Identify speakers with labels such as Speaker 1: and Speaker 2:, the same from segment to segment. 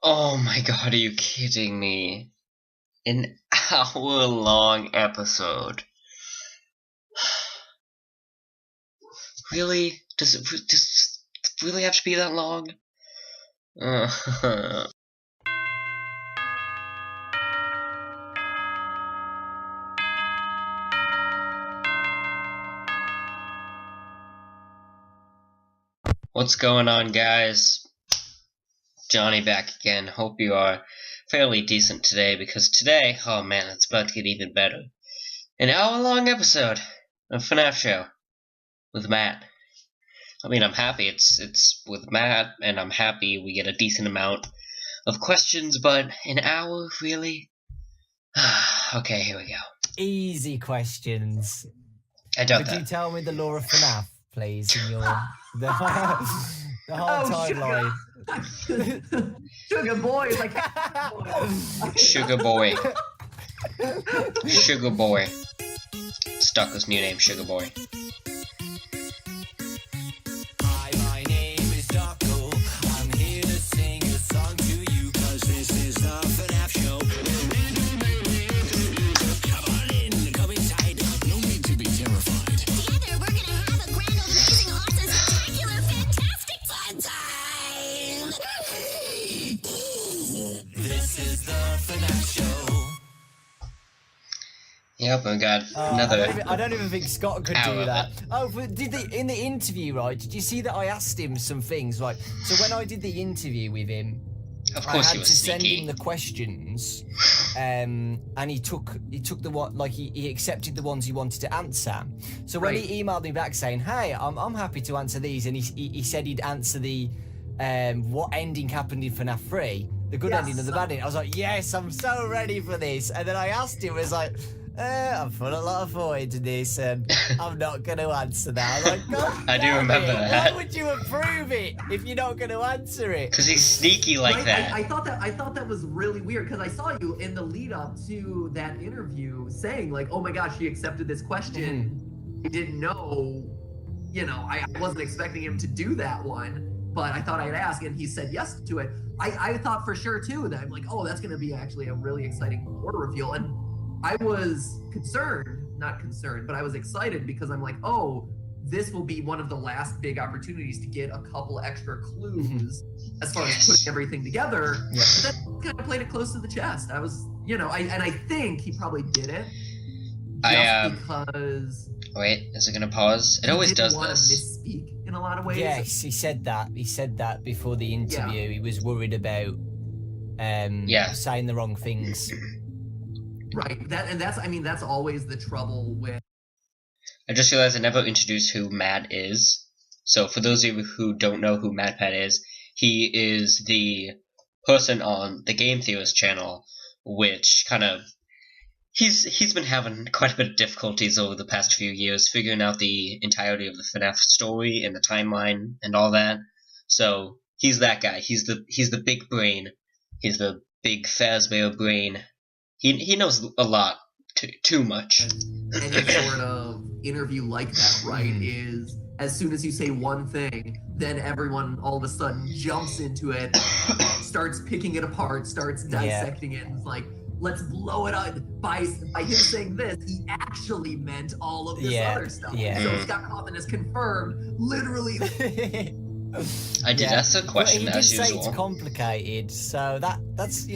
Speaker 1: Oh my god, are you kidding me? An hour-long episode. Really? Does it really have to be that long? What's going on, guys? Johnny back again. Hope you are fairly decent today, because today, oh man, it's about to get even better. An hour-long episode of FNAF Show with Matt. I mean, I'm happy it's with Matt, and I'm happy we get a decent amount of questions, but an hour, really? Okay, here we go.
Speaker 2: Easy questions.
Speaker 1: I doubt
Speaker 2: Could
Speaker 1: that.
Speaker 2: you tell me the law of FNAF, please, in your the whole timeline?
Speaker 3: Sugar boy, like
Speaker 1: Sugar Boy. Sugar Boy. Stucco's new name, Sugar Boy.
Speaker 4: Hi, my name is Dawko. I'm here to sing a song to you, cause this is the FNAF show. Come on in, come inside. No need to be terrified.
Speaker 5: Together, we're gonna have a grand, amazing, awesome, spectacular, fantastic fun time!
Speaker 4: This is the FNAF show.
Speaker 1: Yep, we got another.
Speaker 2: I don't even think Scott could
Speaker 1: hour
Speaker 2: do
Speaker 1: of
Speaker 2: that.
Speaker 1: it.
Speaker 2: Oh, but in the interview, right? Did you see that I asked him some things, right? So when I did the interview with him,
Speaker 1: Of
Speaker 2: I
Speaker 1: course
Speaker 2: had
Speaker 1: he
Speaker 2: to
Speaker 1: was
Speaker 2: send
Speaker 1: sneaky.
Speaker 2: him the questions, and he took the one, like he accepted the ones he wanted to answer. So when
Speaker 3: Right.
Speaker 2: he emailed me back saying, "Hey, I'm happy to answer these," and he said he'd answer the what ending happened in FNAF 3, the good
Speaker 3: Yes.
Speaker 2: ending and the bad ending. I was like, yes, I'm so ready for this. And then I asked him, I was like, I'm put a lot of thought into this, and I'm not going to answer that. I was like, God
Speaker 1: I do
Speaker 2: damn
Speaker 1: remember
Speaker 2: it.
Speaker 1: that.
Speaker 2: Why would you approve it if you're not going to answer it?
Speaker 1: Because he's sneaky like
Speaker 3: right?
Speaker 1: that.
Speaker 3: I thought that was really weird because I saw you in the lead up to that interview saying like, oh my gosh, he accepted this question. I didn't know, I wasn't expecting him to do that one, but I thought I'd ask, and he said yes to it. I thought for sure too that I'm like, oh, that's going to be actually a really exciting order reveal, and I was not concerned, but I was excited because I'm like, oh, this will be one of the last big opportunities to get a couple extra clues as far as putting everything together.
Speaker 2: Yeah.
Speaker 3: But then kind of played it close to the chest. I was, I think he probably did it because
Speaker 1: Wait, is it gonna pause? It always
Speaker 3: he didn't
Speaker 1: does
Speaker 3: want
Speaker 1: this.
Speaker 3: to misspeak in a lot of ways.
Speaker 2: Yes, he said that. He said that before the interview.
Speaker 3: Yeah.
Speaker 2: He was worried about saying the wrong things.
Speaker 3: Right. That's always the trouble with.
Speaker 1: I just realized I never introduced who Matt is. So for those of you who don't know who MatPat is, he is the person on the Game Theorists channel, which kind of he's been having quite a bit of difficulties over the past few years figuring out the entirety of the FNAF story and the timeline and all that. So he's that guy. He's the big brain. He's the big Fazbear brain. He knows a lot, too much.
Speaker 3: Any sort of interview like that, right, is as soon as you say one thing, then everyone all of a sudden jumps into it, starts picking it apart, starts dissecting it, and it's like, let's blow it up. By him saying this, he actually meant all of this other stuff.
Speaker 2: Yeah.
Speaker 3: So Scott Kaufman is confirmed, literally.
Speaker 1: I did ask a question
Speaker 2: But he
Speaker 1: as
Speaker 2: did say
Speaker 1: usual.
Speaker 2: it's complicated, so that's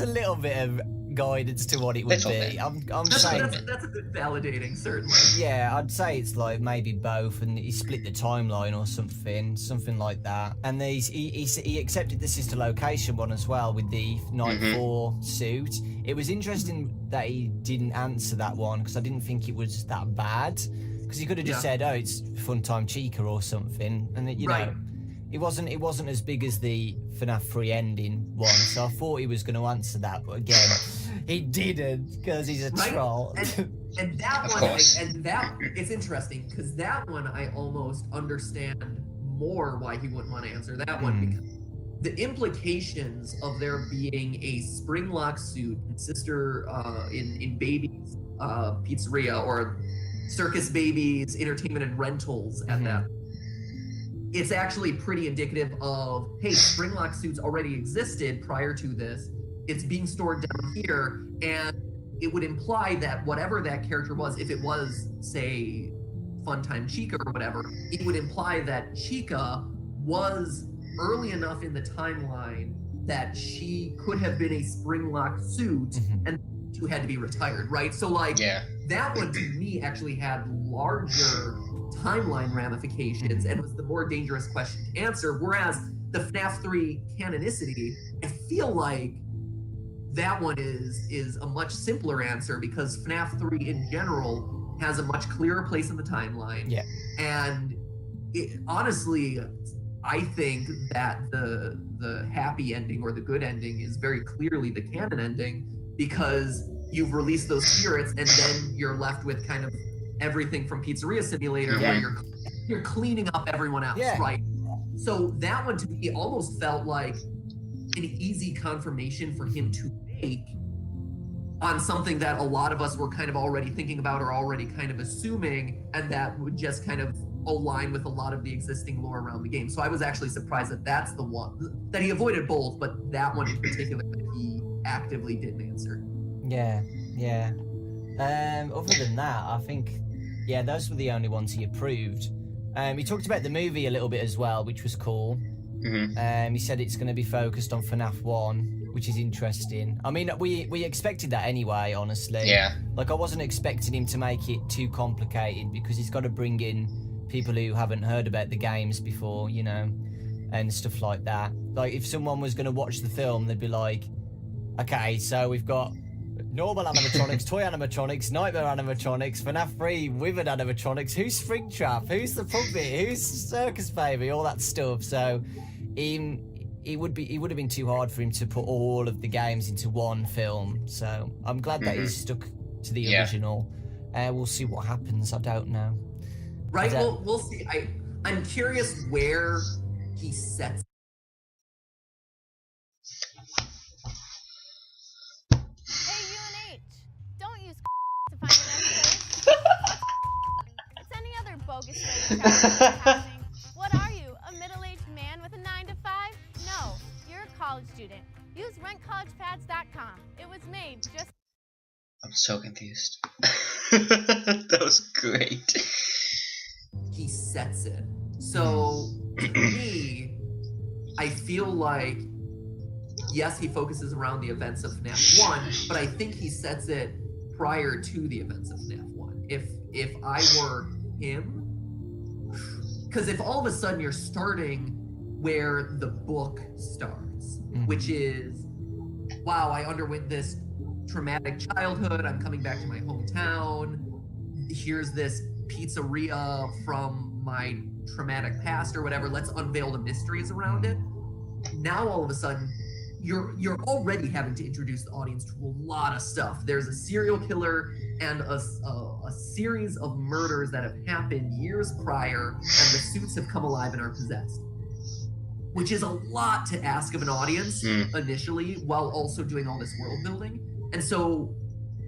Speaker 2: a little bit of guidance to what it would
Speaker 1: Little
Speaker 2: be.
Speaker 1: bit.
Speaker 2: I'm
Speaker 3: That's
Speaker 2: saying,
Speaker 3: a good validating, certainly.
Speaker 2: yeah, I'd say it's like maybe both, and he split the timeline or something like that. And he accepted the sister location one as well with the Night 4 suit. It was interesting that he didn't answer that one because I didn't think it was that bad. Because he could have just said, "Oh, it's Fun Time Chica" or something, and you know. It wasn't as big as the FNAF 3 ending one, so I thought he was going to answer that, but again, he didn't because he's a troll.
Speaker 3: And that
Speaker 1: Of
Speaker 3: one,
Speaker 1: course.
Speaker 3: it's interesting because that one I almost understand more why he wouldn't want to answer that one, because the implications of there being a spring lock suit and sister in Baby's pizzeria or Circus Baby's entertainment and rentals at that. it's actually pretty indicative of, hey, Springlock suits already existed prior to this. It's being stored down here, and it would imply that whatever that character was, if it was, say, Funtime Chica or whatever, it would imply that Chica was early enough in the timeline that she could have been a Springlock suit and who had to be retired, right? So like that one to me actually had larger timeline ramifications and was the more dangerous question to answer. Whereas the FNAF 3 canonicity, I feel like that one is a much simpler answer because FNAF 3 in general has a much clearer place in the timeline.
Speaker 2: Yeah.
Speaker 3: And honestly, I think that the happy ending or the good ending is very clearly the canon ending because you've released those spirits and then you're left with kind of everything from Pizzeria Simulator where you're cleaning up everyone else, right? So that one to me almost felt like an easy confirmation for him to make on something that a lot of us were kind of already thinking about or already kind of assuming, and that would just kind of align with a lot of the existing lore around the game. So I was actually surprised that that's the one that he avoided both, but that one in particular that he actively didn't answer.
Speaker 2: Yeah. Other than that, I think, those were the only ones he approved. He talked about the movie a little bit as well, which was cool. He said it's going to be focused on FNAF 1, which is interesting. I mean, we expected that anyway, honestly.
Speaker 1: Yeah.
Speaker 2: Like, I wasn't expecting him to make it too complicated because he's got to bring in people who haven't heard about the games before, you know, and stuff like that. Like, if someone was going to watch the film, they'd be like, okay, so we've got normal animatronics, toy animatronics, nightmare animatronics, FNAF 3 withered animatronics, who's Springtrap, who's the puppet, who's Circus Baby, all that stuff. So it would have been too hard for him to put all of the games into one film. So I'm glad that he's stuck to the original. We'll see what happens. I don't know.
Speaker 3: Right, we'll see. I'm curious where he sets.
Speaker 6: Don't use to find an space. It's any other bogus way to tell what's happening. What are you, a middle-aged man with a 9 to 5? No, you're a college student. Use rentcollegepads.com. It was made just...
Speaker 1: I'm so confused. That was great.
Speaker 3: He sets it. So, to me, I feel like, yes, he focuses around the events of FNAF 1, but I think he sets it prior to the events of FNAF 1. If I were him, because if all of a sudden you're starting where the book starts, which is, wow, I underwent this traumatic childhood, I'm coming back to my hometown, here's this pizzeria from my traumatic past or whatever, let's unveil the mysteries around it. Now all of a sudden, you're already having to introduce the audience to a lot of stuff. There's a serial killer and a series of murders that have happened years prior, and the suits have come alive and are possessed. Which is a lot to ask of an audience initially, while also doing all this world building. And so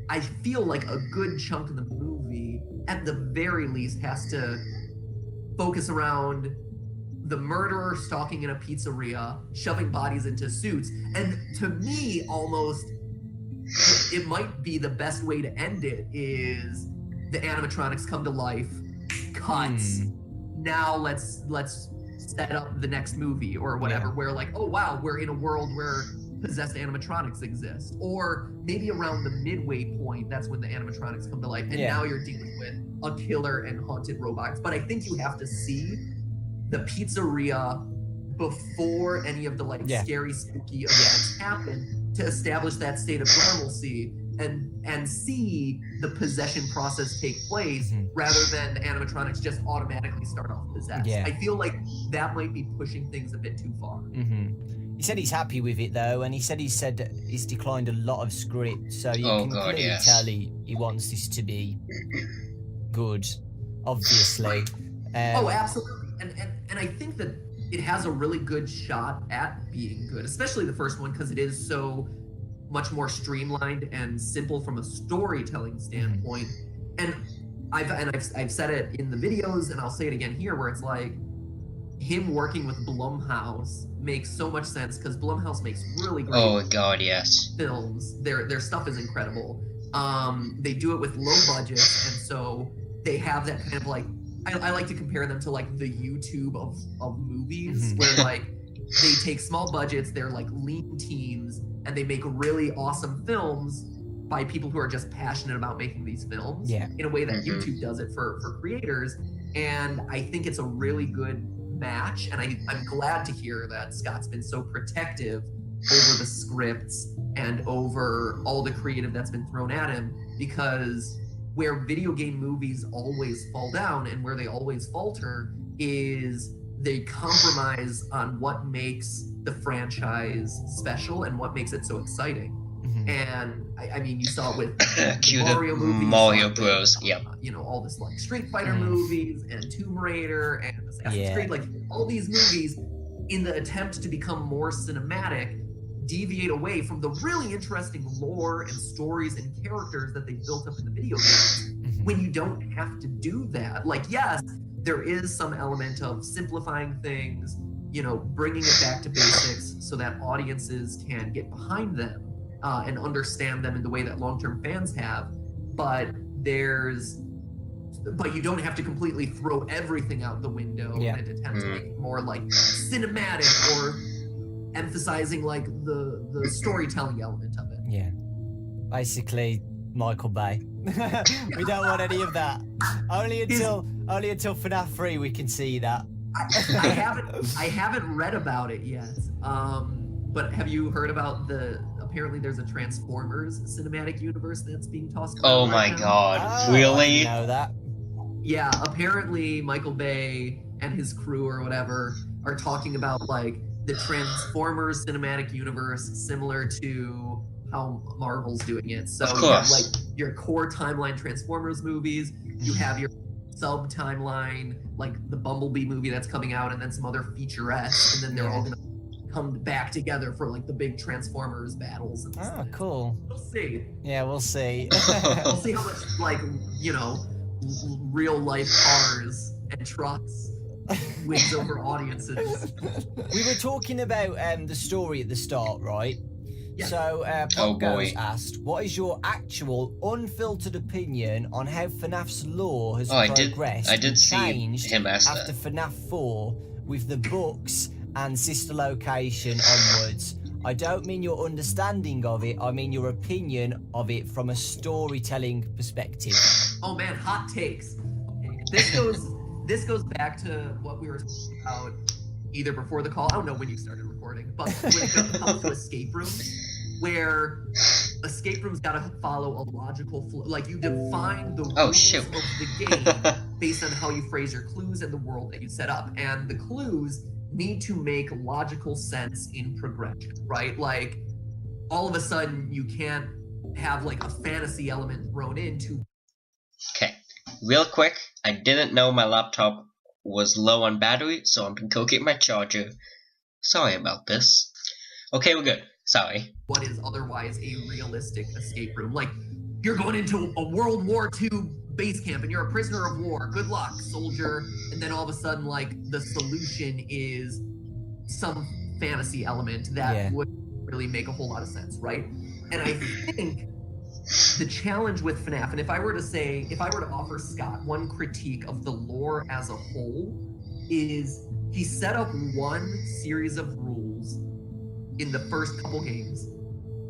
Speaker 3: I feel like a good chunk of the movie, at the very least, has to focus around the murderer stalking in a pizzeria, shoving bodies into suits. And to me, almost, it might be the best way to end it is the animatronics come to life, cuts. Now let's set up the next movie or whatever, where like, oh wow, we're in a world where possessed animatronics exist. Or maybe around the midway point, that's when the animatronics come to life. And now you're dealing with a killer and haunted robots. But I think you have to see the pizzeria before any of the like scary, spooky events happen to establish that state of normalcy and see the possession process take place rather than the animatronics just automatically start off possessed. I feel like that might be pushing things a bit too far.
Speaker 2: He said he's happy with it though, and he said he's declined a lot of scripts, so you can clearly tell he wants this to be good, obviously.
Speaker 3: Oh, absolutely. And I think that it has a really good shot at being good, especially the first one, because it is so much more streamlined and simple from a storytelling standpoint. And I've said it in the videos, and I'll say it again here, where it's like, him working with Blumhouse makes so much sense because Blumhouse makes really great
Speaker 1: Oh god, yes.
Speaker 3: films. Their stuff is incredible. They do it with low budgets, and so they have that kind of like I like to compare them to like the YouTube of movies, where like they take small budgets, they're like lean teams, and they make really awesome films by people who are just passionate about making these films in a way that YouTube does it for creators. And I think it's a really good match, and I'm glad to hear that Scott's been so protective over the scripts and over all the creative that's been thrown at him, because where video game movies always fall down and where they always falter is they compromise on what makes the franchise special and what makes it so exciting. And I mean, you saw it with
Speaker 1: Cue
Speaker 3: Mario
Speaker 1: the
Speaker 3: movies,
Speaker 1: Mario Bros. Yep.
Speaker 3: You know, all this like Street Fighter movies and Tomb Raider and Assassin's Creed, like all these movies, in the attempt to become more cinematic, deviate away from the really interesting lore and stories and characters that they built up in the video games. When you don't have to do that, like, yes, there is some element of simplifying things, you know, bringing it back to basics so that audiences can get behind them and understand them in the way that long-term fans have. But you don't have to completely throw everything out the window in an attempt to make it more like cinematic or emphasizing like the storytelling element of it.
Speaker 2: Yeah. Basically, Michael Bay. We don't want any of that. Only until FNAF 3 we can see that.
Speaker 3: I haven't read about it yet. But have you heard about apparently there's a Transformers cinematic universe that's being tossed around
Speaker 1: Oh
Speaker 3: right
Speaker 1: my
Speaker 3: now?
Speaker 1: god.
Speaker 2: Oh,
Speaker 1: Really?
Speaker 2: I know that.
Speaker 3: Yeah, apparently Michael Bay and his crew or whatever are talking about like the Transformers cinematic universe, similar to how Marvel's doing it. So
Speaker 1: Of
Speaker 3: you have
Speaker 1: course.
Speaker 3: like your core timeline Transformers movies, you have your sub timeline, like the Bumblebee movie that's coming out, and then some other featurettes, and then they're all gonna come back together for like the big Transformers battles and stuff.
Speaker 2: Oh, cool.
Speaker 3: We'll see.
Speaker 2: Yeah, we'll see.
Speaker 3: We'll see how much, like, you know, real life cars and trucks wins over audiences.
Speaker 2: We were talking about the story at the start, right?
Speaker 3: Yeah.
Speaker 2: So,
Speaker 1: Oh,
Speaker 2: Pop
Speaker 1: boy.
Speaker 2: Goes asked, what is your actual unfiltered opinion on how FNAF's lore has progressed
Speaker 1: I did
Speaker 2: and
Speaker 1: see
Speaker 2: changed
Speaker 1: him ask
Speaker 2: after
Speaker 1: that.
Speaker 2: FNAF 4 with the books and sister location onwards? I don't mean your understanding of it, I mean your opinion of it from a storytelling perspective.
Speaker 3: Oh man, hot takes. This goes back to what we were talking about either before the call. I don't know when you started recording, but when it comes to escape rooms, where escape rooms gotta follow a logical flow. Like you define the rules of the game based on how you phrase your clues and the world that you set up, and the clues need to make logical sense in progression, right? Like all of a sudden you can't have like a fantasy element thrown into.
Speaker 1: Okay. Real quick, I didn't know my laptop was low on battery, so I'm gonna go get my charger. Sorry about this. Okay, we're good. Sorry.
Speaker 3: What is otherwise a realistic escape room. Like, you're going into a World War II base camp and you're a prisoner of war. Good luck, soldier. And then all of a sudden, like, the solution is some fantasy element that would really make a whole lot of sense, right? And I think the challenge with FNAF, and if I were to offer Scott one critique of the lore as a whole, is he set up one series of rules in the first couple games,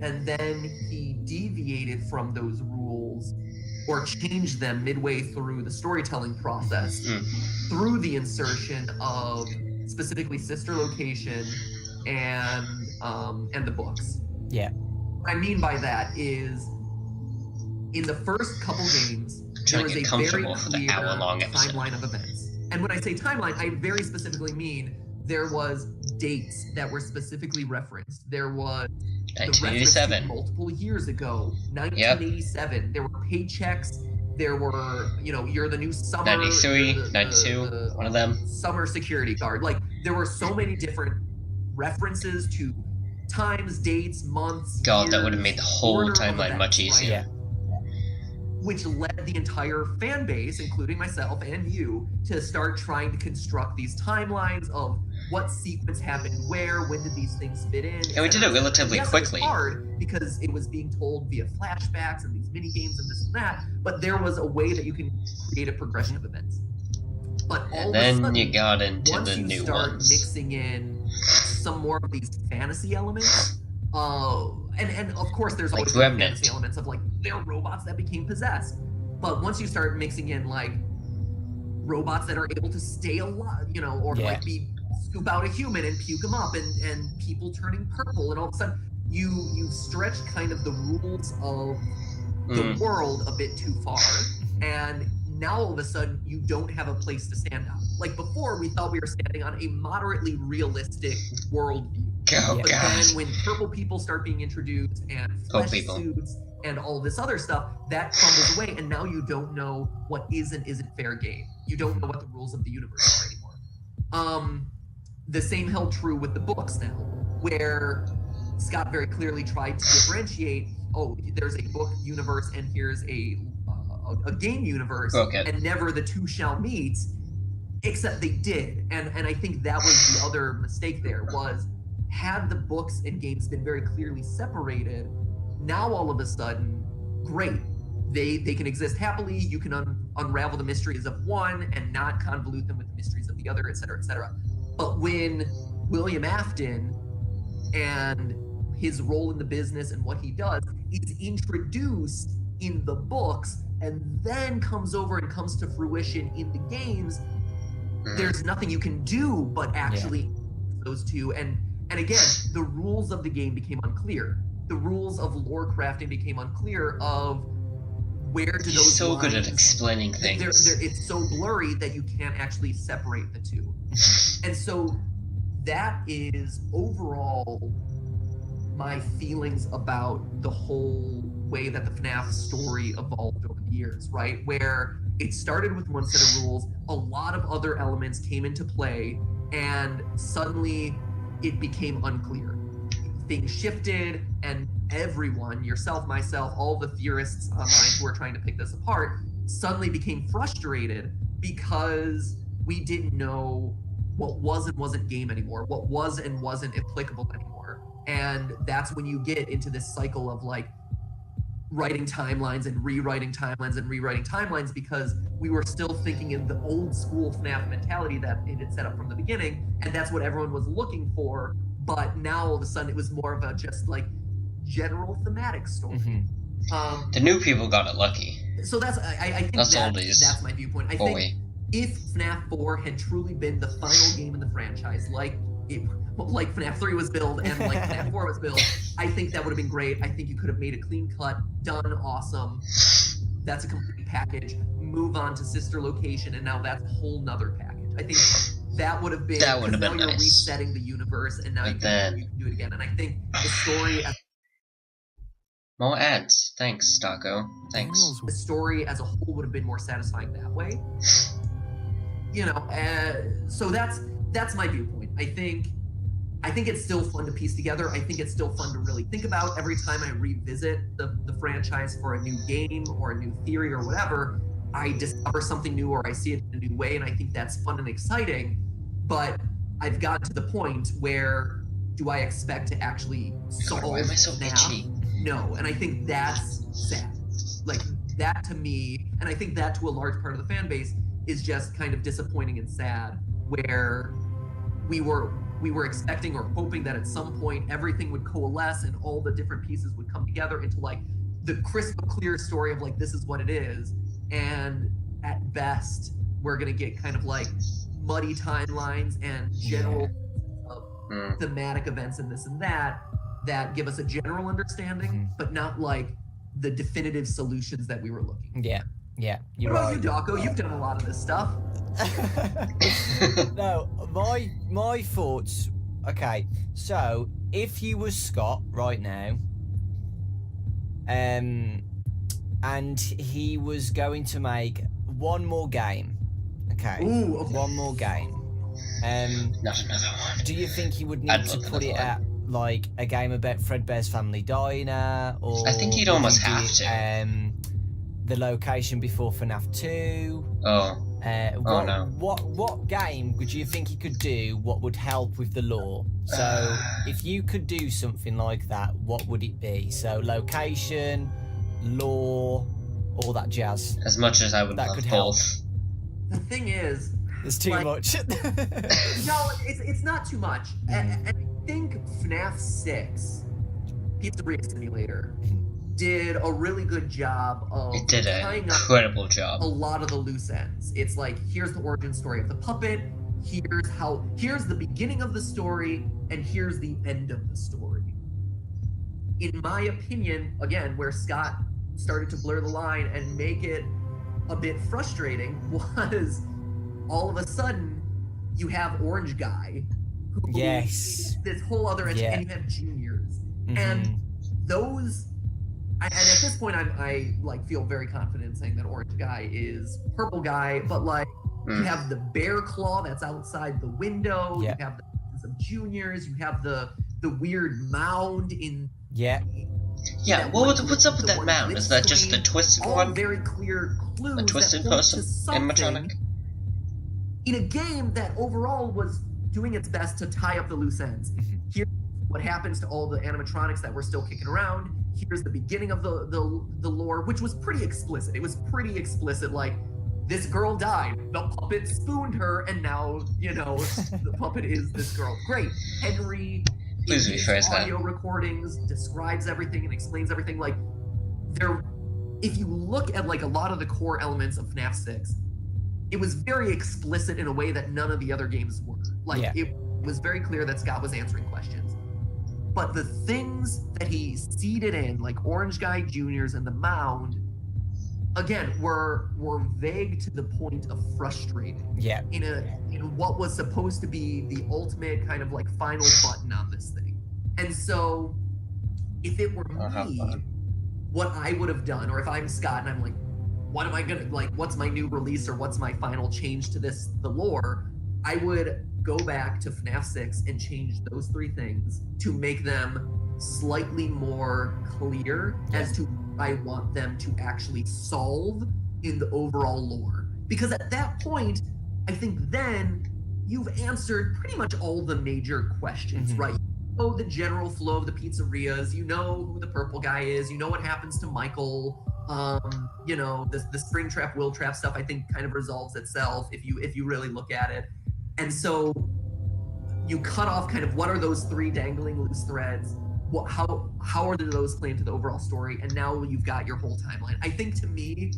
Speaker 3: and then he deviated from those rules or changed them midway through the storytelling process through the insertion of specifically sister location and the books.
Speaker 2: Yeah.
Speaker 3: What I mean by that is, in the first couple games, there was a very clear timeline of events. And when I say timeline, I very specifically mean there was dates that were specifically referenced. There was
Speaker 1: 1987.
Speaker 3: Multiple years ago, 1987. Yep. There were paychecks. There were, you know, you're the new summer.
Speaker 1: 93, 92, one of them.
Speaker 3: Summer security guard. Like, there were so many different references to times, dates, months.
Speaker 1: God,
Speaker 3: years,
Speaker 1: that would have made the whole
Speaker 3: order of
Speaker 1: timeline
Speaker 3: events,
Speaker 1: much easier.
Speaker 3: right? which led the entire fan base, including myself and you, to start trying to construct these timelines of what sequence happened where, when did these things fit in.
Speaker 1: And we did it relatively
Speaker 3: yes,
Speaker 1: quickly.
Speaker 3: It was hard because it was being told via flashbacks and these mini games and this and that, but there was a way that you can create a progression of events. But all
Speaker 1: And then
Speaker 3: of a sudden,
Speaker 1: you got into
Speaker 3: once
Speaker 1: the
Speaker 3: you
Speaker 1: new
Speaker 3: start
Speaker 1: ones.
Speaker 3: mixing in some more of these fantasy elements, and of course there's always
Speaker 1: Like Remnant.
Speaker 3: fantasy elements of like they're robots that became possessed. But once you start mixing in like robots that are able to stay alive, you know, or like scoop out a human and puke them up, and people turning purple, and all of a sudden you stretch kind of the rules of the world a bit too far, and now all of a sudden you don't have a place to stand on. Like before, we thought we were standing on a moderately realistic worldview.
Speaker 1: Oh,
Speaker 3: But
Speaker 1: God.
Speaker 3: then when purple people start being introduced and flesh suits and all this other stuff, that crumbles away, and now you don't know what is and isn't fair game. You don't know what the rules of the universe are anymore. The same held true with the books now, where Scott very clearly tried to differentiate, oh, there's a book universe and here's a game universe, and never the two shall meet, except they did. And I think that was the other mistake there, was had the books and games been very clearly separated, now all of a sudden, great. They can exist happily, you can unravel the mysteries of one and not convolute them with the mysteries of the other, etc., etc. But when William Afton and his role in the business and what he does is introduced in the books and then comes over and comes to fruition in the games, there's nothing you can do but actually those two. And again, the rules of the game became unclear. The rules of lore crafting became unclear of where do
Speaker 1: He's
Speaker 3: those
Speaker 1: so
Speaker 3: lines,
Speaker 1: good at explaining things.
Speaker 3: it's so blurry that you can't actually separate the two. And so that is overall my feelings about the whole way that the FNAF story evolved over the years, right? Where it started with one set of rules, a lot of other elements came into play, and suddenly it became unclear. Things shifted, and everyone, yourself, myself, all the theorists online who are trying to pick this apart, suddenly became frustrated because we didn't know what was and wasn't game anymore, what was and wasn't applicable anymore. And that's when you get into this cycle of like writing timelines and rewriting timelines and rewriting timelines, because we were still thinking in the old school FNAF mentality that it had set up from the beginning, and that's what everyone was looking for. But now all of a sudden it was more of a just like general thematic story.
Speaker 1: The new people got it lucky.
Speaker 3: So that's I think that's my viewpoint. I think if FNAF 4 had truly been the final game in the franchise, like FNAF 3 was billed and like FNAF 4 was billed, I think that would have been great. I think you could have made a clean cut, done awesome. That's a complete package. Move on to sister location, and now that's a whole nother package. I think that would have been, because now you're resetting the universe, and now you can do it again. And I think the story
Speaker 1: more ads. Thanks, Dawko. Thanks.
Speaker 3: The story as a whole would have been more satisfying that way. You know, so that's my viewpoint. I think it's still fun to piece together. I think it's still fun to really think about. Every time I revisit the franchise for a new game or a new theory or whatever, I discover something new or I see it in a new way, and I think that's fun and exciting. But I've gotten to the point where, do I expect to actually solve
Speaker 1: why am I so itchy?
Speaker 3: No, and I think that's sad. Like, that to me, and I think that to a large part of the fan base, is just kind of disappointing and sad, where we were expecting or hoping that at some point everything would coalesce and all the different pieces would come together into like the crystal clear story of like, this is what it is. And at best, we're gonna get kind of like muddy timelines and general thematic events and this and that give us a general understanding, but not like the definitive solutions that we were looking.
Speaker 2: Yeah, you're
Speaker 3: what about
Speaker 2: right.
Speaker 3: you, Dawko? You've done a lot of this stuff.
Speaker 2: No, my thoughts. Okay, so if you were Scott right now, and he was going to make one more game, okay,
Speaker 3: Ooh, okay.
Speaker 2: one more game,
Speaker 1: Not another one.
Speaker 2: do you think he would need to put it at like a game about Fredbear's Family Diner, or
Speaker 1: I think he'd almost have to.
Speaker 2: the location before FNAF 2.
Speaker 1: Oh. No.
Speaker 2: What game would you think he could do what would help with the lore? So if you could do something like that, what would it be? So location, lore, all that jazz.
Speaker 1: As much as I would
Speaker 2: That
Speaker 1: love
Speaker 2: could help.
Speaker 1: both.
Speaker 3: The thing is,
Speaker 2: There's too
Speaker 3: like,
Speaker 2: much.
Speaker 3: no, it's not too much. And I think FNAF 6, Pizzeria Simulator, did a really good job of
Speaker 1: It did an
Speaker 3: tying up
Speaker 1: incredible job.
Speaker 3: a lot of the loose ends. It's like, here's the origin story of the puppet, here's the beginning of the story, and here's the end of the story. In my opinion, again, where Scott started to blur the line and make it a bit frustrating was all of a sudden you have Orange Guy who
Speaker 2: Yes.
Speaker 3: is this whole other entity,
Speaker 2: Yeah.
Speaker 3: and you have juniors.
Speaker 2: Mhm.
Speaker 3: And those and at this point I like feel very confident saying that Orange Guy is Purple Guy, but like you have the bear claw that's outside the window,
Speaker 2: Yeah.
Speaker 3: you have the of juniors, you have the weird mound in
Speaker 2: Yeah.
Speaker 1: Yeah,
Speaker 3: that
Speaker 1: what's
Speaker 3: one-
Speaker 1: up with
Speaker 3: the
Speaker 1: that
Speaker 3: one
Speaker 1: mound?
Speaker 3: lit
Speaker 1: Is that just the
Speaker 3: screen,
Speaker 1: twisted
Speaker 3: all
Speaker 1: one?
Speaker 3: very clear clues
Speaker 1: A twisted
Speaker 3: that point
Speaker 1: person?
Speaker 3: to something
Speaker 1: Animatronic?
Speaker 3: in a game that overall was doing its best to tie up the loose ends. Here's what happens to all the animatronics that were still kicking around. Here's the beginning of the lore, which was pretty explicit. It was pretty explicit, like, this girl died, the puppet spooned her, and now, the puppet is this girl. Great. Henry,
Speaker 1: Please
Speaker 3: in his
Speaker 1: rephrase that.
Speaker 3: audio recordings, describes everything and explains everything. Like, if you look at, like, a lot of the core elements of FNAF 6, it was very explicit in a way that none of the other games were. Like,
Speaker 2: Yeah.
Speaker 3: it was very clear that Scott was answering questions. But the things that he seeded in, like Orange Guy Juniors and the Mound, again, were vague to the point of frustrating.
Speaker 2: Yeah.
Speaker 3: In what was supposed to be the ultimate kind of like final button on this thing. And so, if it were me, what I would have done, or if I'm Scott and I'm like, what am I gonna like? What's my new release or what's my final change to the lore? I would go back to FNAF 6 and change those three things to make them slightly more clear as to what I want them to actually solve in the overall lore. Because at that point, I think then you've answered pretty much all the major questions, right? You know the general flow of the pizzerias, you know who the Purple Guy is, you know what happens to Michael. The Springtrap, Will Trap stuff I think kind of resolves itself if you really look at it. And so you cut off kind of what are those three dangling loose threads, how are those play into the overall story, and now you've got your whole timeline. I think to me,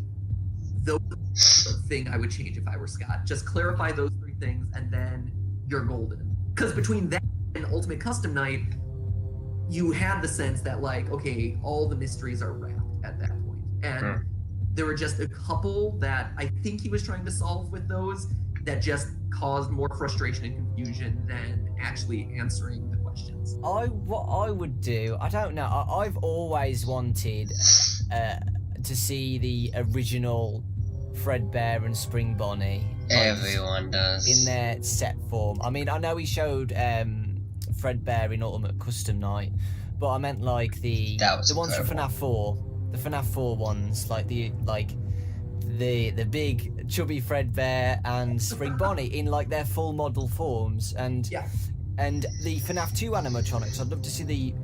Speaker 3: those are the thing I would change if I were Scott. Just clarify those three things and then you're golden. Because between that and Ultimate Custom Night, you had the sense that like, okay, all the mysteries are wrapped at that point. And there were just a couple that I think he was trying to solve with those that just caused more frustration and confusion than actually answering the questions.
Speaker 2: What I would do, I don't know. I've always wanted to see the original Fredbear and Spring Bonnie.
Speaker 1: Everyone does.
Speaker 2: In their set form. I mean, I know he showed Fredbear in Ultimate Custom Night, but I meant like the ones from FNAF 4. The FNAF 4 ones, like the big chubby Fredbear and Spring Bonnie in like their full model forms, and the FNAF 2 animatronics. I'd love to see the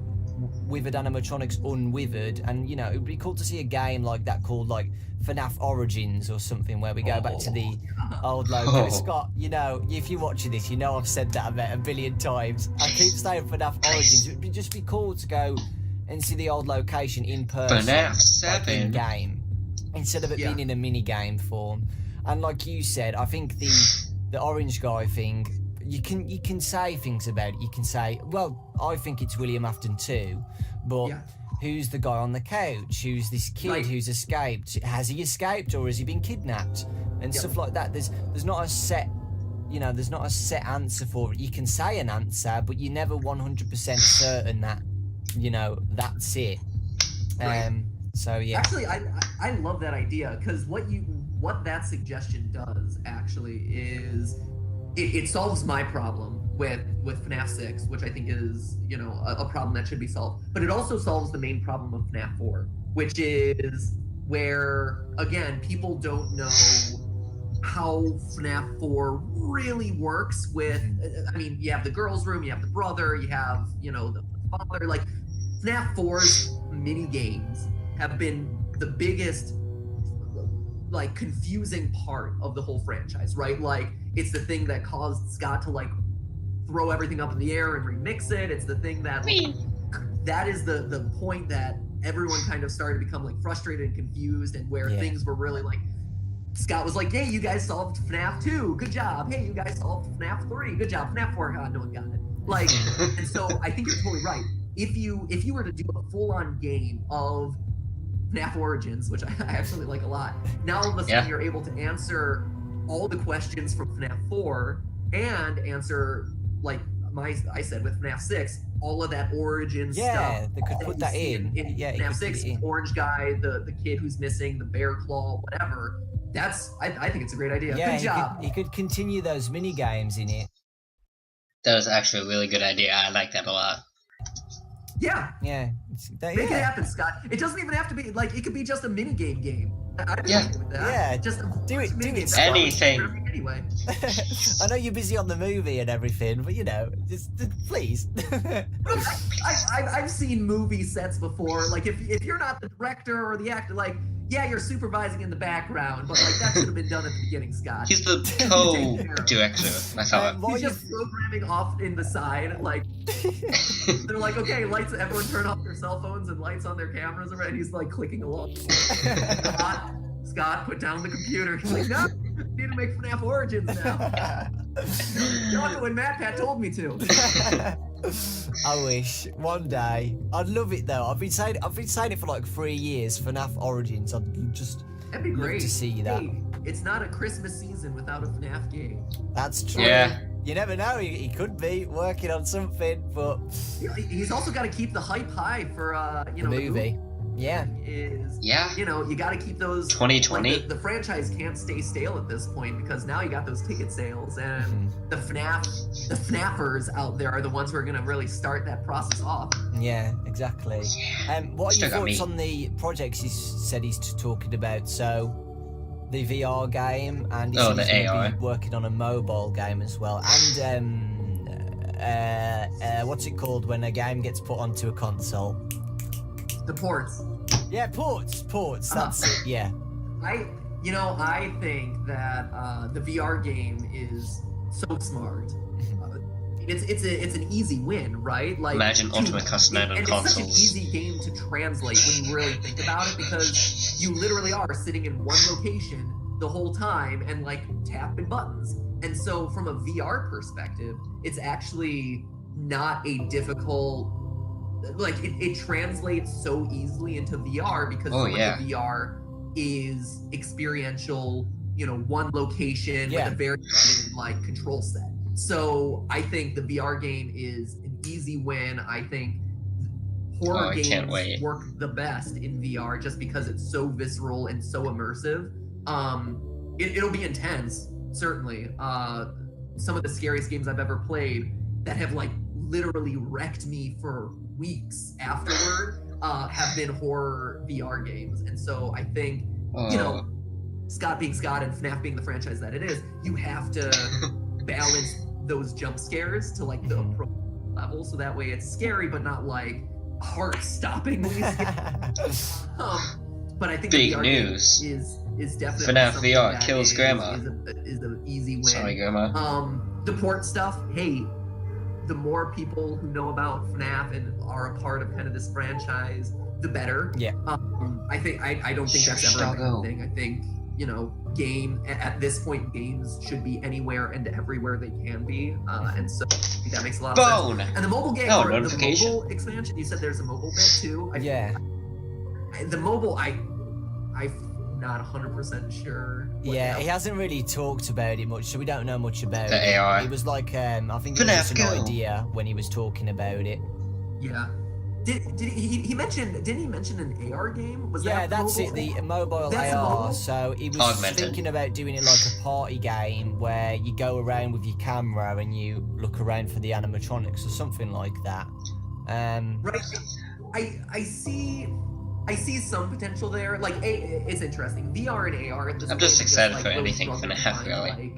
Speaker 2: withered animatronics unwithered, and it would be cool to see a game like that called like FNAF Origins or something, where we go back to the old logo. Scott, if you're watching this, I've said that about a billion times. I keep saying FNAF Origins. It would just be cool to go and see the old location in person,
Speaker 1: FNAF 7
Speaker 2: like in game, instead of it being in a mini game form. And like you said, I think the Orange Guy thing, you can say things about it. You can say, well, I think it's William Afton too, but who's the guy on the couch? Who's this kid who's escaped? Has he escaped or has he been kidnapped? And stuff like that. There's not a set, there's not a set answer for it. You can say an answer, but you're never 100% certain that, that's it. So yeah.
Speaker 3: Actually, I love that idea, because what that suggestion does actually is it solves my problem with FNAF 6, which I think is a problem that should be solved. But it also solves the main problem of FNAF 4, which is where again people don't know how FNAF 4 really works with, I mean, you have the girls room, you have the brother, you have, you know, the father. Like, FNAF 4's mini games have been the biggest, like, confusing part of the whole franchise, right? Like, it's the thing that caused Scott to, like, throw everything up in the air and remix it. It's the thing that, that is the point that everyone kind of started to become, like, frustrated and confused, and where things were really, like, Scott was like, hey, you guys solved FNAF 2, good job. Hey, you guys solved FNAF 3, good job. FNAF 4, no one got it. Like, and so I think you're totally right. If you were to do a full-on game of FNAF Origins, which I actually like a lot, now all of a sudden you're able to answer all the questions from FNAF 4 and answer, like I said with FNAF 6, all of that origin stuff.
Speaker 2: Yeah, they could put that in.
Speaker 3: FNAF 6, orange guy, the kid who's missing, the bear claw, whatever. I think it's a great idea.
Speaker 2: Yeah,
Speaker 3: good job.
Speaker 2: He could continue those mini games in it.
Speaker 1: That was actually a really good idea. I like that a lot.
Speaker 3: Yeah.
Speaker 2: Yeah.
Speaker 3: Make it happen, Scott. It doesn't even have to be, like, it could be just a mini game. I'd be okay with that.
Speaker 2: Yeah,
Speaker 3: just
Speaker 2: do it.
Speaker 1: Anything.
Speaker 3: Anyway.
Speaker 2: I know you're busy on the movie and everything, but you know, just please.
Speaker 3: I've seen movie sets before. Like, if you're not the director or the actor, like, yeah, you're supervising in the background, but, like, that should have been done at the beginning, Scott.
Speaker 1: He's the co-director, I thought.
Speaker 3: He's just programming off in the side, like, they're like, okay, lights, everyone turn off their cell phones and lights on their cameras, and he's, like, clicking along. Scott, put down the computer. He's like, no, we need to make FNAF Origins now. Dawko and MatPat told me to.
Speaker 2: I wish one day. I'd love it though. I've been saying it for like 3 years. FNAF Origins. I'd just
Speaker 3: That'd be great
Speaker 2: to see that.
Speaker 3: Hey, it's not a Christmas season without a FNAF game.
Speaker 2: That's true.
Speaker 1: Yeah.
Speaker 2: You never know. He could be working on something, but
Speaker 3: he's also got to keep the hype high for
Speaker 2: the movie. Yeah.
Speaker 3: You know, you got to keep those.
Speaker 1: 2020.
Speaker 3: Like, the franchise can't stay stale at this point, because now you got those ticket sales, and the FNAFers out there are the ones who are going to really start that process off.
Speaker 2: Yeah, exactly. What are your thoughts on the projects he said he's talking about? So, the VR game, and he's going to be working on a mobile game as well, and what's it called when a game gets put onto a console?
Speaker 3: The ports.
Speaker 2: Yeah, ports. That's it. Yeah.
Speaker 3: I think that the VR game is so smart. It's an easy win, right? Like,
Speaker 1: imagine Ultimate Custom on consoles.
Speaker 3: It's such an easy game to translate when you really think about it, because you literally are sitting in one location the whole time and, like, tapping buttons. And so from a VR perspective, it's actually not a difficult, like, it translates so easily into VR, because so much of VR is experiential, you know, one location with a very limited, like, control set. So I think the VR game is an easy win. I think horror games work the best in VR just because it's so visceral and so immersive. It'll be intense, certainly. Some of the scariest games I've ever played that have, like, literally wrecked me for weeks afterward have been horror VR games. And so I think, you know, Scott being Scott and FNAF being the franchise that it is, you have to balance those jump scares to, like, the appropriate level, so that way it's scary but not, like, heart-stoppingly scary. But I think
Speaker 1: big
Speaker 3: the VR
Speaker 1: news
Speaker 3: is definitely
Speaker 1: FNAF VR kills Grandma.
Speaker 3: Is an easy win.
Speaker 1: Sorry, Grandma.
Speaker 3: The port stuff, hey, the more people who know about FNAF and are a part of kind of this franchise, the better. Yeah. I don't think that's ever a bad thing. I think, you know, at this point, games should be anywhere and everywhere they can be, and so I think that makes a lot of sense. And the mobile game, or the mobile expansion, you said there's a mobile bit too. The mobile, I'm not 100% sure.
Speaker 2: Yeah, he hasn't really talked about it much, so we don't know much about it.
Speaker 1: AI.
Speaker 2: It was like, I think it was just an idea when he was talking about it.
Speaker 3: Yeah. Didn't he mention an AR game?
Speaker 2: That's it, the mobile AR. So he was thinking about doing it like a party game where you go around with your camera and you look around for the animatronics or something like that.
Speaker 3: Right. I see I see some potential there. Like, it's interesting. VR and AR at this
Speaker 1: I'm
Speaker 3: point
Speaker 1: just
Speaker 3: are
Speaker 1: excited
Speaker 3: like,
Speaker 1: for
Speaker 3: really
Speaker 1: anything
Speaker 3: struggling to
Speaker 1: FNAF,
Speaker 3: find,
Speaker 1: really.
Speaker 3: like,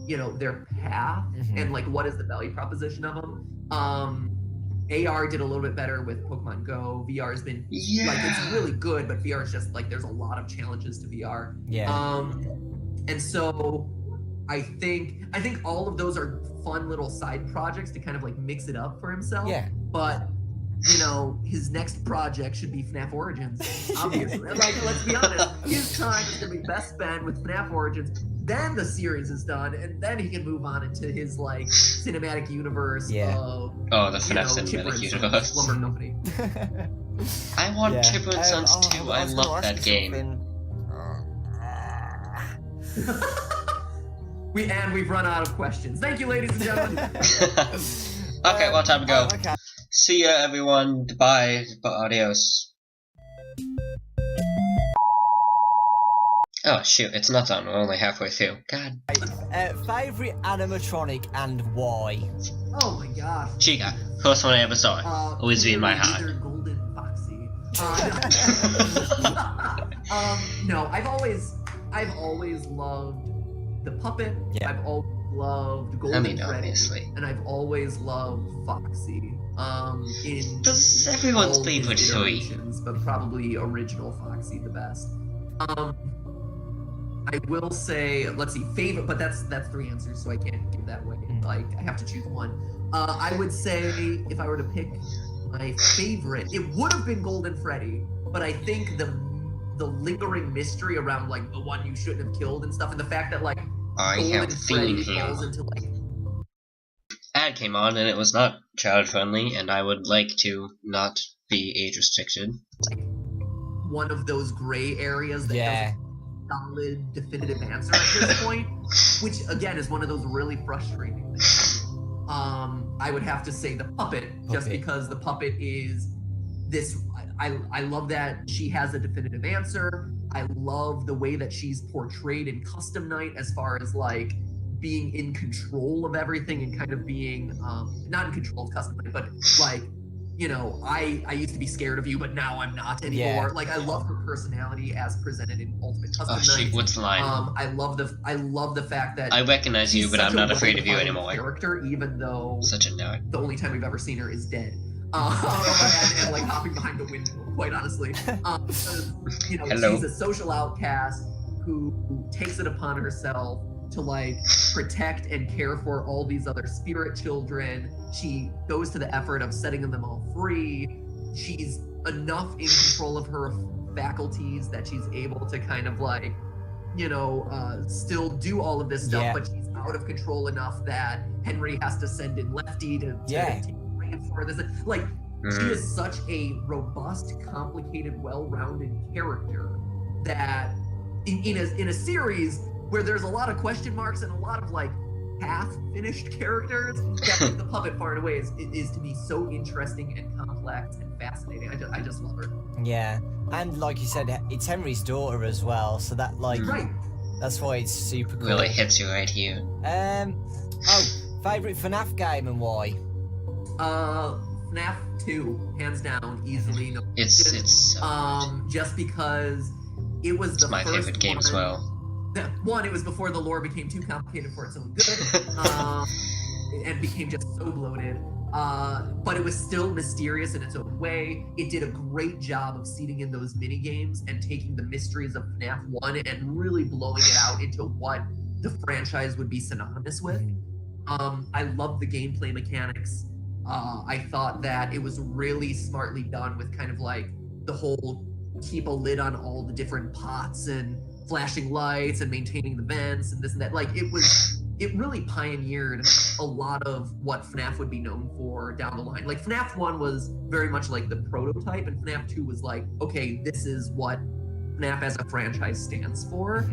Speaker 3: you know, their path and like what is the value proposition of them. AR did a little bit better with Pokemon Go. VR has been like, it's really good, but VR is just like, there's a lot of challenges to VR.
Speaker 2: Yeah.
Speaker 3: And so I think all of those are fun little side projects to kind of like mix it up for himself.
Speaker 2: Yeah.
Speaker 3: But you know, his next project should be FNAF Origins, obviously. Like, let's be honest, his time is gonna be best spent with FNAF Origins. Then the series is done, and then he can move on into his like cinematic universe of
Speaker 1: the FNAF cinematic universe.
Speaker 3: Slumber Company.
Speaker 1: I want Chipper and Sons 2. I love that game.
Speaker 3: We've run out of questions. Thank you, ladies and gentlemen.
Speaker 1: Okay, well, time to go.
Speaker 2: Okay.
Speaker 1: See ya, everyone. Bye. Adios. Oh, shoot. It's not done. We're only halfway through. God.
Speaker 2: Favorite animatronic and why?
Speaker 3: Oh my gosh.
Speaker 1: Chica. First one I ever saw. Always be in my heart.
Speaker 3: Wizard Golden Foxy. No, I've always loved the puppet.
Speaker 2: Yeah.
Speaker 3: I've always loved Golden Freddy,
Speaker 1: obviously.
Speaker 3: and I've always loved Foxy. In
Speaker 1: This is everyone's
Speaker 3: all his
Speaker 1: favorite three.
Speaker 3: iterations, but probably original Foxy the best. I will say, let's see, favorite, but that's 3 answers, so I can't do that way. Like, I have to choose one. I would say if I were to pick my favorite, it would have been Golden Freddy, but I think the lingering mystery around like the one you shouldn't have killed and stuff, and the fact that like
Speaker 1: I
Speaker 3: Golden
Speaker 1: have
Speaker 3: Freddy
Speaker 1: seen
Speaker 3: falls
Speaker 1: him.
Speaker 3: into like
Speaker 1: Ad came on and it was not child friendly, and I would like to not be age restricted.
Speaker 3: one of those gray areas that
Speaker 2: Yeah.
Speaker 3: doesn't have a solid, definitive answer at this point, which again is one of those really frustrating things. I would have to say the puppet, just because the puppet is this. I love that she has a definitive answer. I love the way that she's portrayed in Custom Night, as far as like being in control of everything and kind of being not in control of Custom Night, but like, you know, I used to be scared of you, but now I'm not anymore.
Speaker 2: Yeah.
Speaker 3: Like, I love her personality as presented in Ultimate Custom
Speaker 1: Oh,
Speaker 3: Night.
Speaker 1: shoot, what's the line?
Speaker 3: I love the fact that
Speaker 1: I recognize you,
Speaker 3: she's
Speaker 1: but I'm
Speaker 3: such a
Speaker 1: not afraid of you
Speaker 3: well-defined
Speaker 1: anymore.
Speaker 3: Character, even though
Speaker 1: Such a nerd.
Speaker 3: the only time we've ever seen her is dead. And like hopping behind a window, quite honestly. Because, you know,
Speaker 1: Hello.
Speaker 3: she's a social outcast who takes it upon herself to like protect and care for all these other spirit children. She goes to the effort of setting them all free. She's enough in control of her faculties that she's able to kind of like, you know, still do all of this stuff,
Speaker 2: Yeah.
Speaker 3: but she's out of control enough that Henry has to send in Lefty to take the reins for this. Like, she is such a robust, complicated, well-rounded character that in a series where there's a lot of question marks and a lot of like half-finished characters, definitely the puppet far and away is to me so interesting and complex and fascinating. I just love her.
Speaker 2: Yeah, and like you said, it's Henry's daughter as well, so that like
Speaker 3: Right.
Speaker 2: that's why it's super cool.
Speaker 1: Really hits you right here.
Speaker 2: Favorite FNAF game and why?
Speaker 3: FNAF 2, hands down, easily. No
Speaker 1: It's
Speaker 3: just because it was the
Speaker 1: my
Speaker 3: first
Speaker 1: favorite game as well.
Speaker 3: One, it was before the lore became too complicated for its own good, and became just so bloated. But it was still mysterious in its own way. It did a great job of seeding in those mini games and taking the mysteries of FNAF 1 and really blowing it out into what the franchise would be synonymous with. I loved the gameplay mechanics. I thought that it was really smartly done with kind of like the whole keep a lid on all the different pots and flashing lights and maintaining the vents and this and that. Like, it really pioneered a lot of what FNAF would be known for down the line. Like, FNAF 1 was very much like the prototype, and FNAF 2 was like, okay, this is what FNAF as a franchise stands for.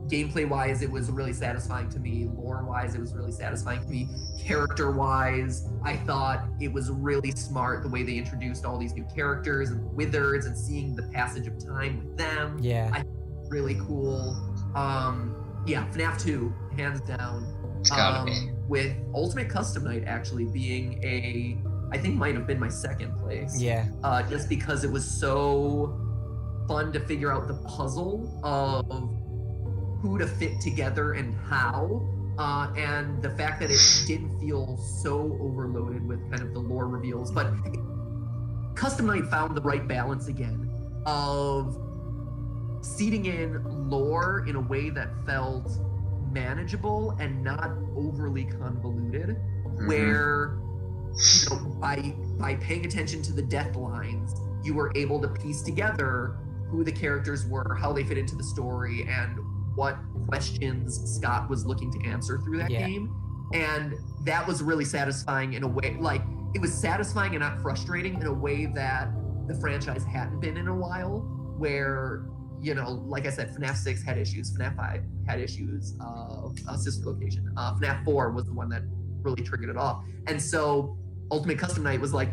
Speaker 3: Gameplay-wise, it was really satisfying to me. Lore-wise, it was really satisfying to me. Character-wise, I thought it was really smart the way they introduced all these new characters and wizards and seeing the passage of time with them.
Speaker 2: Yeah.
Speaker 3: Really cool. Yeah, FNAF 2, hands down.
Speaker 1: It's gotta be.
Speaker 3: With Ultimate Custom Night actually being I think might have been my second place.
Speaker 2: Yeah.
Speaker 3: Just because it was so fun to figure out the puzzle of who to fit together and how. And the fact that it didn't feel so overloaded with kind of the lore reveals. But Custom Night found the right balance again of seeding in lore in a way that felt manageable and not overly convoluted, where by paying attention to the death lines, you were able to piece together who the characters were, how they fit into the story, and what questions Scott was looking to answer through that game. And that was really satisfying in a way, like it was satisfying and not frustrating in a way that the franchise hadn't been in a while, where, like I said, FNAF 6 had issues, FNAF 5 had issues, sister location. FNAF 4 was the one that really triggered it off. And so Ultimate Custom Night was like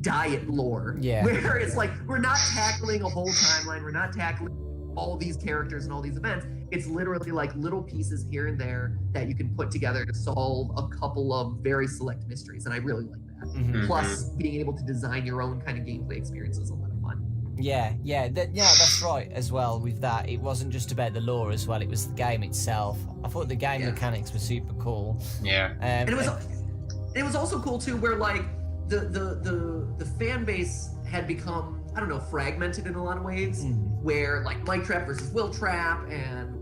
Speaker 3: diet lore, where it's like, we're not tackling a whole timeline, we're not tackling all these characters and all these events. It's literally like little pieces here and there that you can put together to solve a couple of very select mysteries, and I really like that. Plus, being able to design your own kind of gameplay experience is a lot of fun.
Speaker 2: That's right as well. With that, it wasn't just about the lore as well, it was the game itself. I thought the game mechanics were super cool.
Speaker 3: And it was also cool too, where like the fan base had become, I don't know, fragmented in a lot of ways, where like Mike Trap versus Will Trap and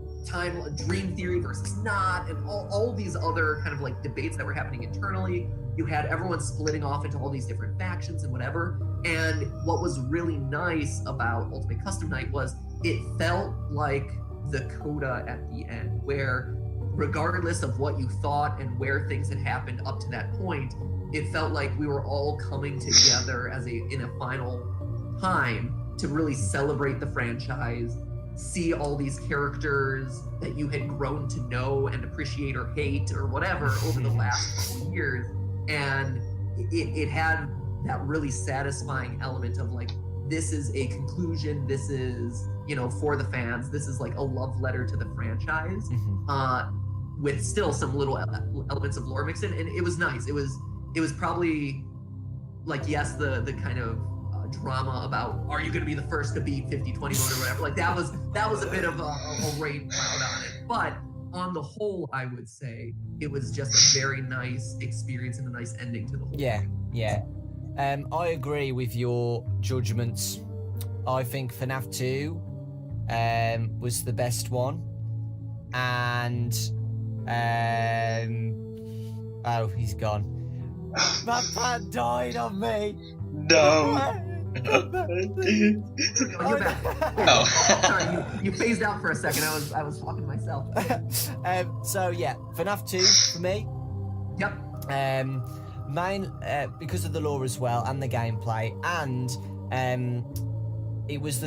Speaker 3: Dream Theory versus not, and all these other kind of like debates that were happening internally. You had everyone splitting off into all these different factions and whatever. And what was really nice about Ultimate Custom Night was it felt like the coda at the end, where regardless of what you thought and where things had happened up to that point, it felt like we were all coming together in a final time to really celebrate the franchise, see all these characters that you had grown to know and appreciate or hate or whatever over the last couple years. And it had that really satisfying element of like, this is a conclusion, this is, for the fans, this is like a love letter to the franchise, with still some little elements of lore mixed in, and it was nice. It was probably like, yes, the kind of drama about, are you going to be the first to beat 50-20 mode or whatever, like that was a bit of a rain cloud on it, but on the whole, I would say it was just a very nice experience and a nice ending to the whole
Speaker 2: I agree with your judgments. I think FNAF 2 was the best one, and he's gone. MatPat died on me.
Speaker 1: No.
Speaker 3: You're back.
Speaker 1: Oh.
Speaker 3: Sorry, you phased out for a second. I was talking to myself.
Speaker 2: FNAF 2 for me.
Speaker 3: Yep.
Speaker 2: Because of the lore as well and the gameplay, and it was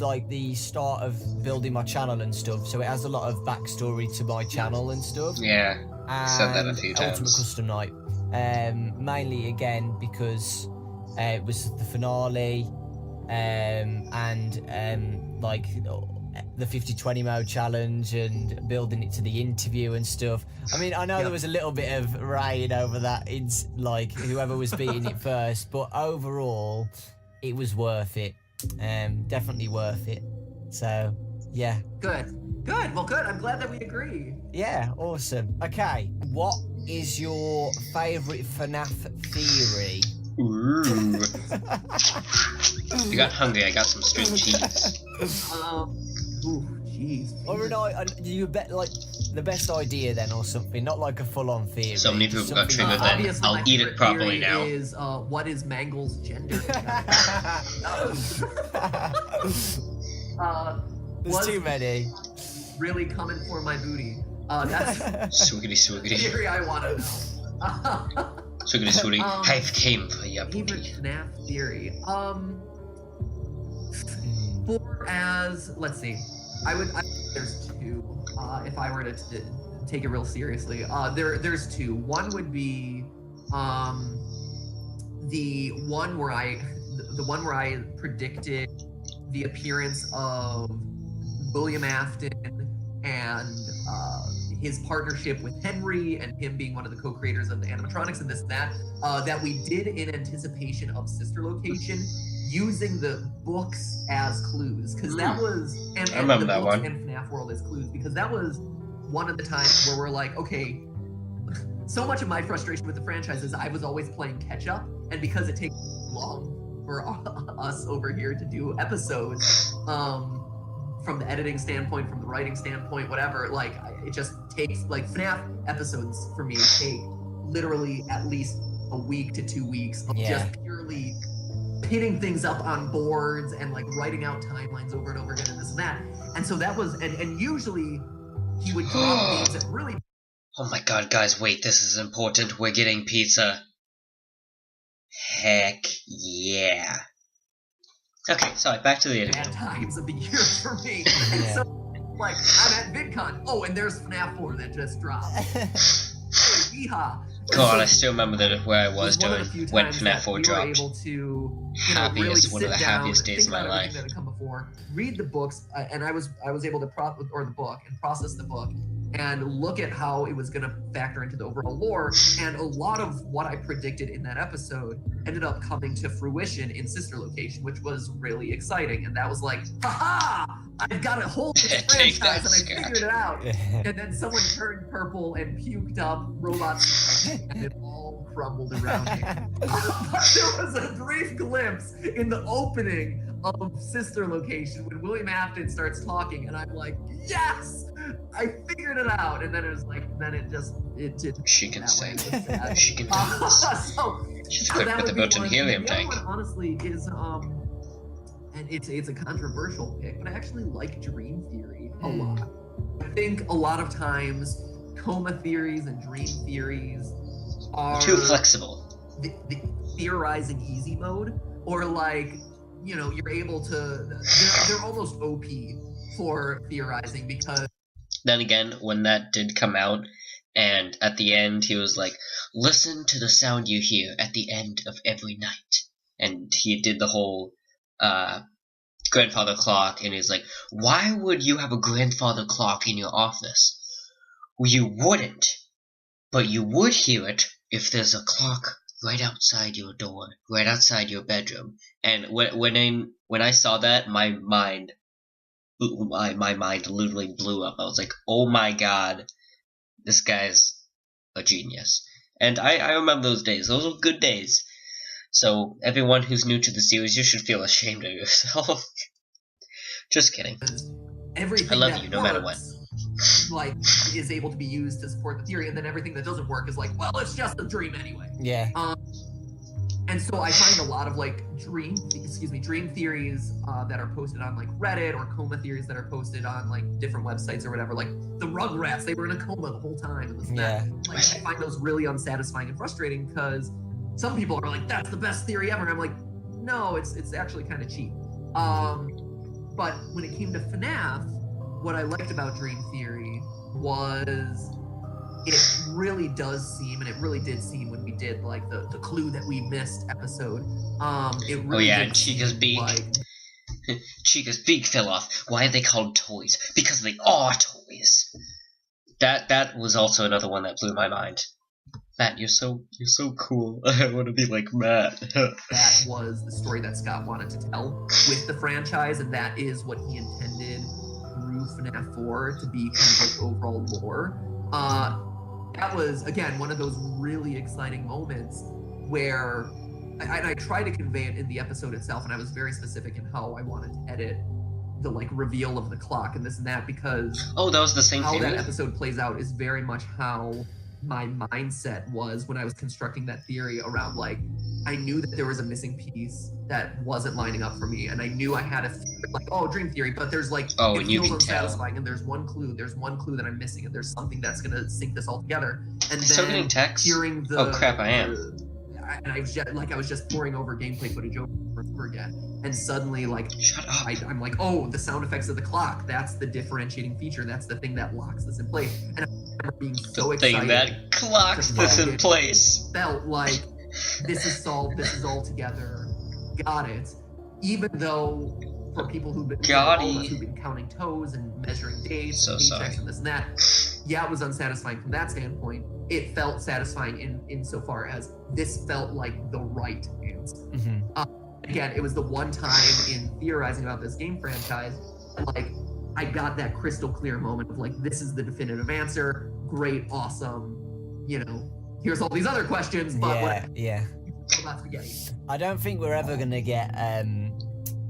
Speaker 2: like the start of building my channel and stuff. So it has a lot of backstory to my channel and stuff.
Speaker 1: Yeah. Said that a few times.
Speaker 2: Ultimate Custom Night, mainly again because it was the finale, and like the 50-20 mode challenge and building it to the interview and stuff. I mean, I know there was a little bit of rain over that. It's like whoever was beating it first, but overall, it was worth it. Definitely worth it. So, yeah.
Speaker 3: Good. Well, good. I'm glad that we agree.
Speaker 2: Yeah, awesome. Okay, what is your favourite FNAF theory?
Speaker 1: Ooh. You got hungry. I got some string cheese.
Speaker 3: Jeez.
Speaker 2: Or you bet like the best idea then, or something, not like a full-on theory.
Speaker 1: So many people got triggered. Then I'll eat it properly now.
Speaker 3: Is what is Mangle's gender?
Speaker 2: There's too many.
Speaker 3: Really coming for my booty. That's
Speaker 1: Swiggity.
Speaker 3: theory I want to know.
Speaker 1: Swiggity. I've came for your
Speaker 3: favorite
Speaker 1: booty.
Speaker 3: FNAF theory. Let's see. There's two. If I were to take it real seriously, there's two. One would be the one where I predicted the appearance of William Afton and his partnership with Henry and him being one of the co-creators of the animatronics and this and that, that we did in anticipation of Sister Location, using the books as clues, because that was and
Speaker 1: I remember
Speaker 3: the
Speaker 1: that
Speaker 3: books
Speaker 1: one.
Speaker 3: and FNAF World as clues, because that was one of the times where we're like, okay, so much of my frustration with the franchise is I was always playing catch up, and because it takes long for us over here to do episodes, from the editing standpoint, from the writing standpoint, whatever, like it just takes, like FNAF episodes for me take literally at least a week to 2 weeks of just purely pinning things up on boards and like writing out timelines over and over again and this and that. And so that was, and usually he would drop games that really.
Speaker 1: Oh my god, guys, wait, this is important. We're getting pizza. Heck yeah. Okay, sorry, back to the interview.
Speaker 3: Bad times of the year for me. And so, like, I'm at VidCon. Oh, and there's FNAF 4 that just dropped. Yeehaw.
Speaker 1: God, I still remember where I was
Speaker 3: one of
Speaker 1: doing
Speaker 3: the few
Speaker 1: when
Speaker 3: times
Speaker 1: FNAF
Speaker 3: that
Speaker 1: 4
Speaker 3: we were
Speaker 1: dropped.
Speaker 3: able to, you know,
Speaker 1: Happiest,
Speaker 3: really
Speaker 1: one of the
Speaker 3: sit down,
Speaker 1: happiest days
Speaker 3: think
Speaker 1: of my
Speaker 3: about
Speaker 1: life.
Speaker 3: everything that had come before, read the books, and I was able to process the book and look at how it was going to factor into the overall lore. And a lot of what I predicted in that episode ended up coming to fruition in Sister Location, which was really exciting. And that was like, haha, I've got a hold of this
Speaker 1: Take that,
Speaker 3: franchise and I
Speaker 1: Scott.
Speaker 3: figured it out. And then someone turned purple and puked up robots and it all crumbled around me. But there was a brief glimpse in the opening of Sister Location when William Afton starts talking, and I'm like, yes, I figured it out. And then it was like, then it didn't.
Speaker 1: She can sing. She can
Speaker 3: So
Speaker 1: She's
Speaker 3: so
Speaker 1: equipped
Speaker 3: that
Speaker 1: with a
Speaker 3: would be
Speaker 1: built-in
Speaker 3: one.
Speaker 1: helium
Speaker 3: The other
Speaker 1: tank.
Speaker 3: one, honestly, is and it's a controversial pick, but I actually like Dream Theory a lot. I think a lot of times coma theories and dream theories are
Speaker 1: Too flexible.
Speaker 3: the theorizing easy mode, or like, you know, you're able to. They're almost OP for theorizing because.
Speaker 1: Then again, when that did come out, and at the end he was like, listen to the sound you hear at the end of every night. And he did the whole grandfather clock, and he's like, why would you have a grandfather clock in your office? Well, you wouldn't, but you would hear it if there's a clock right outside your door, right outside your bedroom. And when I saw that, my mind literally blew up. I was like, oh my god, this guy's a genius. And I remember those days. Those were good days. So everyone who's new to the series, you should feel ashamed of yourself. Just kidding.
Speaker 3: Everything
Speaker 1: I love
Speaker 3: that
Speaker 1: you, no matter
Speaker 3: works, like, is able to be used to support the theory, and then everything that doesn't work is like, well, it's just a dream anyway.
Speaker 2: Yeah.
Speaker 3: And so I find a lot of like dream theories that are posted on like Reddit, or coma theories that are posted on like different websites or whatever. Like the Rugrats, they were in a coma the whole time. And this and that. Like, I find those really unsatisfying and frustrating because some people are like, that's the best theory ever. And I'm like, no, it's actually kind of cheap. But when it came to FNAF, what I liked about Dream Theory was it really does seem, and it really did seem when we did like the clue that we missed episode. It really did
Speaker 1: Chica's
Speaker 3: seem
Speaker 1: beak.
Speaker 3: like
Speaker 1: Chica's beak fell off. Why are they called toys? Because they are toys. That was also another one that blew my mind. Matt, you're so cool. I want to be like Matt.
Speaker 3: that was the story that Scott wanted to tell with the franchise, and that is what he intended through FNAF 4 to be kind of like overall lore. That was, again, one of those really exciting moments where I tried to convey it in the episode itself, and I was very specific in how I wanted to edit the like reveal of the clock and this and that, because
Speaker 1: Oh, that was the same
Speaker 3: how
Speaker 1: theory?
Speaker 3: that episode plays out is very much how my mindset was when I was constructing that theory around, like, I knew that there was a missing piece that wasn't lining up for me, and I knew I had a like, oh, dream theory, but there's like,
Speaker 1: Oh,
Speaker 3: it
Speaker 1: and you
Speaker 3: feels
Speaker 1: can tell.
Speaker 3: unsatisfying, and there's one clue that I'm missing, and there's something that's gonna sync this all together. And
Speaker 1: Still
Speaker 3: then
Speaker 1: getting texts?
Speaker 3: hearing the
Speaker 1: Oh crap, I am.
Speaker 3: and I was just pouring over gameplay footage over and over again, and suddenly, like,
Speaker 1: Shut up.
Speaker 3: I'm like, oh, the sound effects of the clock, that's the differentiating feature, that's the thing that locks this in place. And I remember being so
Speaker 1: The
Speaker 3: excited.
Speaker 1: thing that clocks
Speaker 3: to
Speaker 1: this
Speaker 3: find
Speaker 1: in
Speaker 3: it.
Speaker 1: place.
Speaker 3: Felt like this is solved, this is all together, got it. Even though for people who've been,
Speaker 1: Gotti.
Speaker 3: all of us who've been counting toes and measuring days
Speaker 1: So
Speaker 3: and
Speaker 1: sorry.
Speaker 3: paychecks and this and that, yeah, it was unsatisfying from that standpoint. It felt satisfying insofar as this felt like the right answer. Again, it was the one time in theorizing about this game franchise, like, I got that crystal clear moment of like, this is the definitive answer. Great, awesome. You know, here's all these other questions, but what about spaghetti?
Speaker 2: I don't think we're ever gonna get an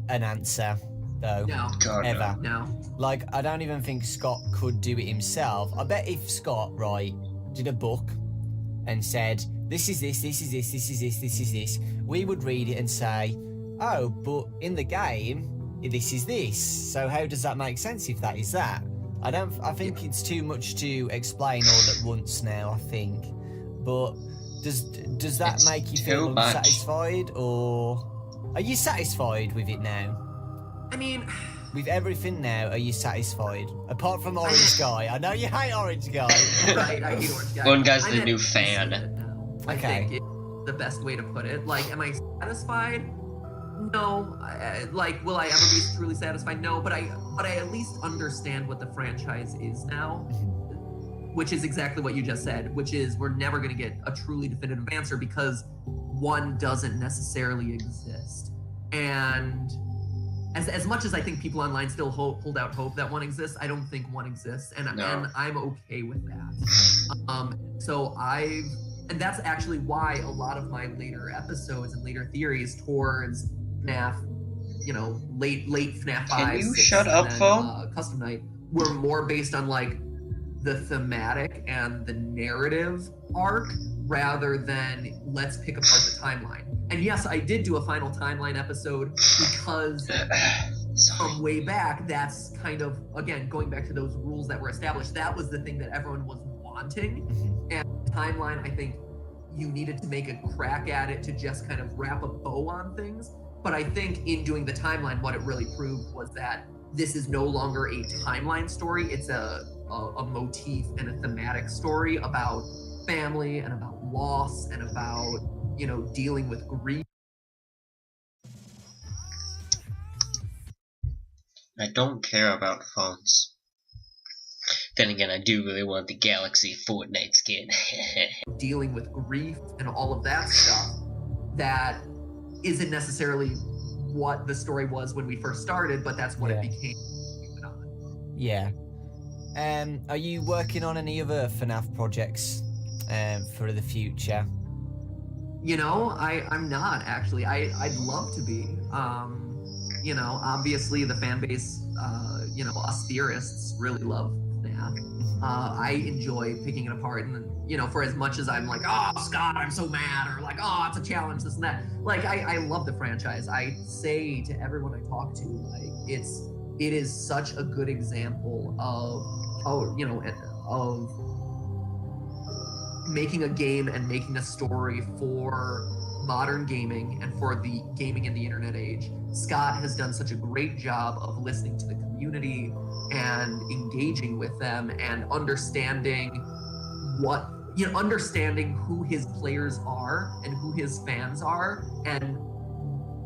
Speaker 2: answer though.
Speaker 3: No.
Speaker 1: God,
Speaker 2: Ever.
Speaker 3: No.
Speaker 2: Like, I don't even think Scott could do it himself. I bet if Scott, right, did a book and said, this is this, this is this, this is this, this is this, we would read it and say, oh, but in the game, this is this. So how does that make sense if that is that? I think it's too much to explain all at once now, I think. But does that
Speaker 1: It's
Speaker 2: make you
Speaker 1: too
Speaker 2: feel
Speaker 1: much.
Speaker 2: unsatisfied, or are you satisfied with it now?
Speaker 3: I mean,
Speaker 2: With everything now, are you satisfied? Apart from Orange Guy. I know you hate Orange Guy.
Speaker 3: right, I hate Orange Guy.
Speaker 1: One guy's
Speaker 3: I'm
Speaker 1: the
Speaker 3: at
Speaker 1: new
Speaker 3: peace
Speaker 1: fan.
Speaker 3: with it now, I
Speaker 2: Okay.
Speaker 3: think it's the best way to put it. Like, am I satisfied? No. Like, will I ever be truly satisfied? No. But I at least understand what the franchise is now, which is exactly what you just said. Which is we're never going to get a truly definitive answer because one doesn't necessarily exist. And as much as I think people online still hold out hope that one exists, I don't think one exists, and I'm okay with that. So and that's actually why a lot of my later episodes and later theories towards FNAF, you know, late FNAF 5,
Speaker 1: Can you
Speaker 3: 6,
Speaker 1: shut
Speaker 3: and
Speaker 1: up,
Speaker 3: then,
Speaker 1: phone?
Speaker 3: Custom Night were more based on like the thematic and the narrative arc rather than let's pick apart the timeline. And yes, I did do a final timeline episode because from way back, that's kind of, again, going back to those rules that were established, that was the thing that everyone was wanting. And timeline, I think you needed to make a crack at it to just kind of wrap a bow on things. But I think in doing the timeline, what it really proved was that this is no longer a timeline story. It's a motif and a thematic story about family and about loss and about, you know, dealing with grief.
Speaker 1: I don't care about phones. Then again, I do really want the Galaxy Fortnite skin.
Speaker 3: Dealing with grief and all of that stuff that isn't necessarily what the story was when we first started, but that's what it became.
Speaker 2: Yeah. Are you working on any other FNAF projects for the future?
Speaker 3: You know, I'm not actually. I'd love to be. You know, obviously the fan base, you know, us theorists really love FNAF. I enjoy picking it apart, and you know, for as much as I'm like, oh Scott, I'm so mad, or like, oh, it's a challenge, this and that. Like, I love the franchise. I say to everyone I talk to, like, it is such a good example of how, you know, of making a game and making a story for modern gaming and for the gaming in the internet age. Scott has done such a great job of listening to the community and engaging with them and understanding what, you know, understanding who his players are and who his fans are and,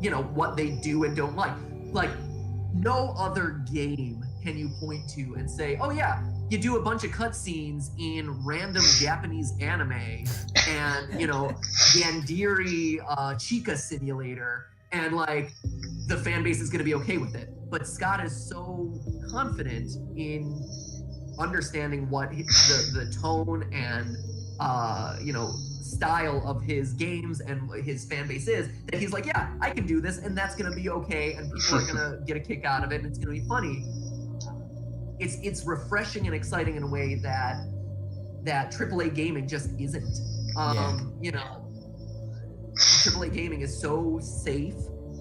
Speaker 3: you know, what they do and don't like. Like, no other game can you point to and say, oh yeah, you do a bunch of cutscenes in random Japanese anime and, you know, Yandere Chica Simulator, and like the fan base is going to be okay with it. But Scott is so confident in understanding what the tone and, you know, style of his games and his fan base is, that he's like, yeah, I can do this, and that's going to be okay, and people are going to get a kick out of it, and it's going to be funny. It's refreshing and exciting in a way that AAA gaming just isn't. You know, AAA gaming is so safe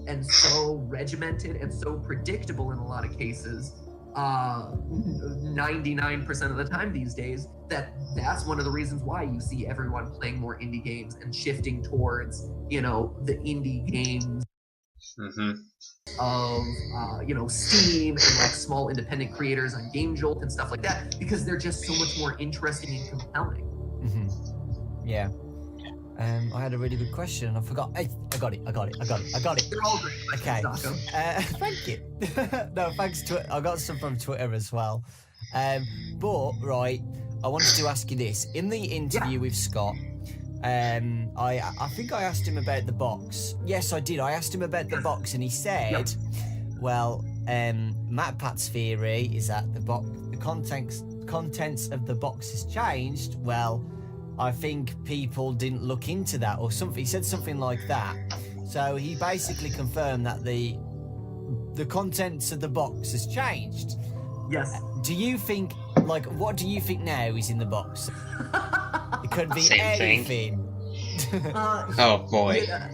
Speaker 3: and so regimented and so predictable in a lot of cases, 99% of the time these days, that's one of the reasons why you see everyone playing more indie games and shifting towards, you know, the indie games of, you know, Steam and like small independent creators on Game Jolt and stuff like that, because they're just so much more interesting and compelling.
Speaker 2: Yeah. I had a really good question and I forgot. Hey, I got it.
Speaker 3: They're all great
Speaker 2: Okay.
Speaker 3: questions, Dawko.
Speaker 2: Thank you. No, thanks to I got some from Twitter as well. But right, I wanted to ask you this. In the interview with Scott, I think I asked him about the box. Yes, I did. I asked him about the box and he said, well, MatPat's theory is that the contents of the box has changed. Well, I think people didn't look into that or something. He said something like that. So he basically confirmed that the contents of the box has changed.
Speaker 3: Yes.
Speaker 2: Do you think, like, what do you think now is in the box? It could be
Speaker 1: Same
Speaker 2: anything.
Speaker 1: Oh boy.
Speaker 3: Yeah,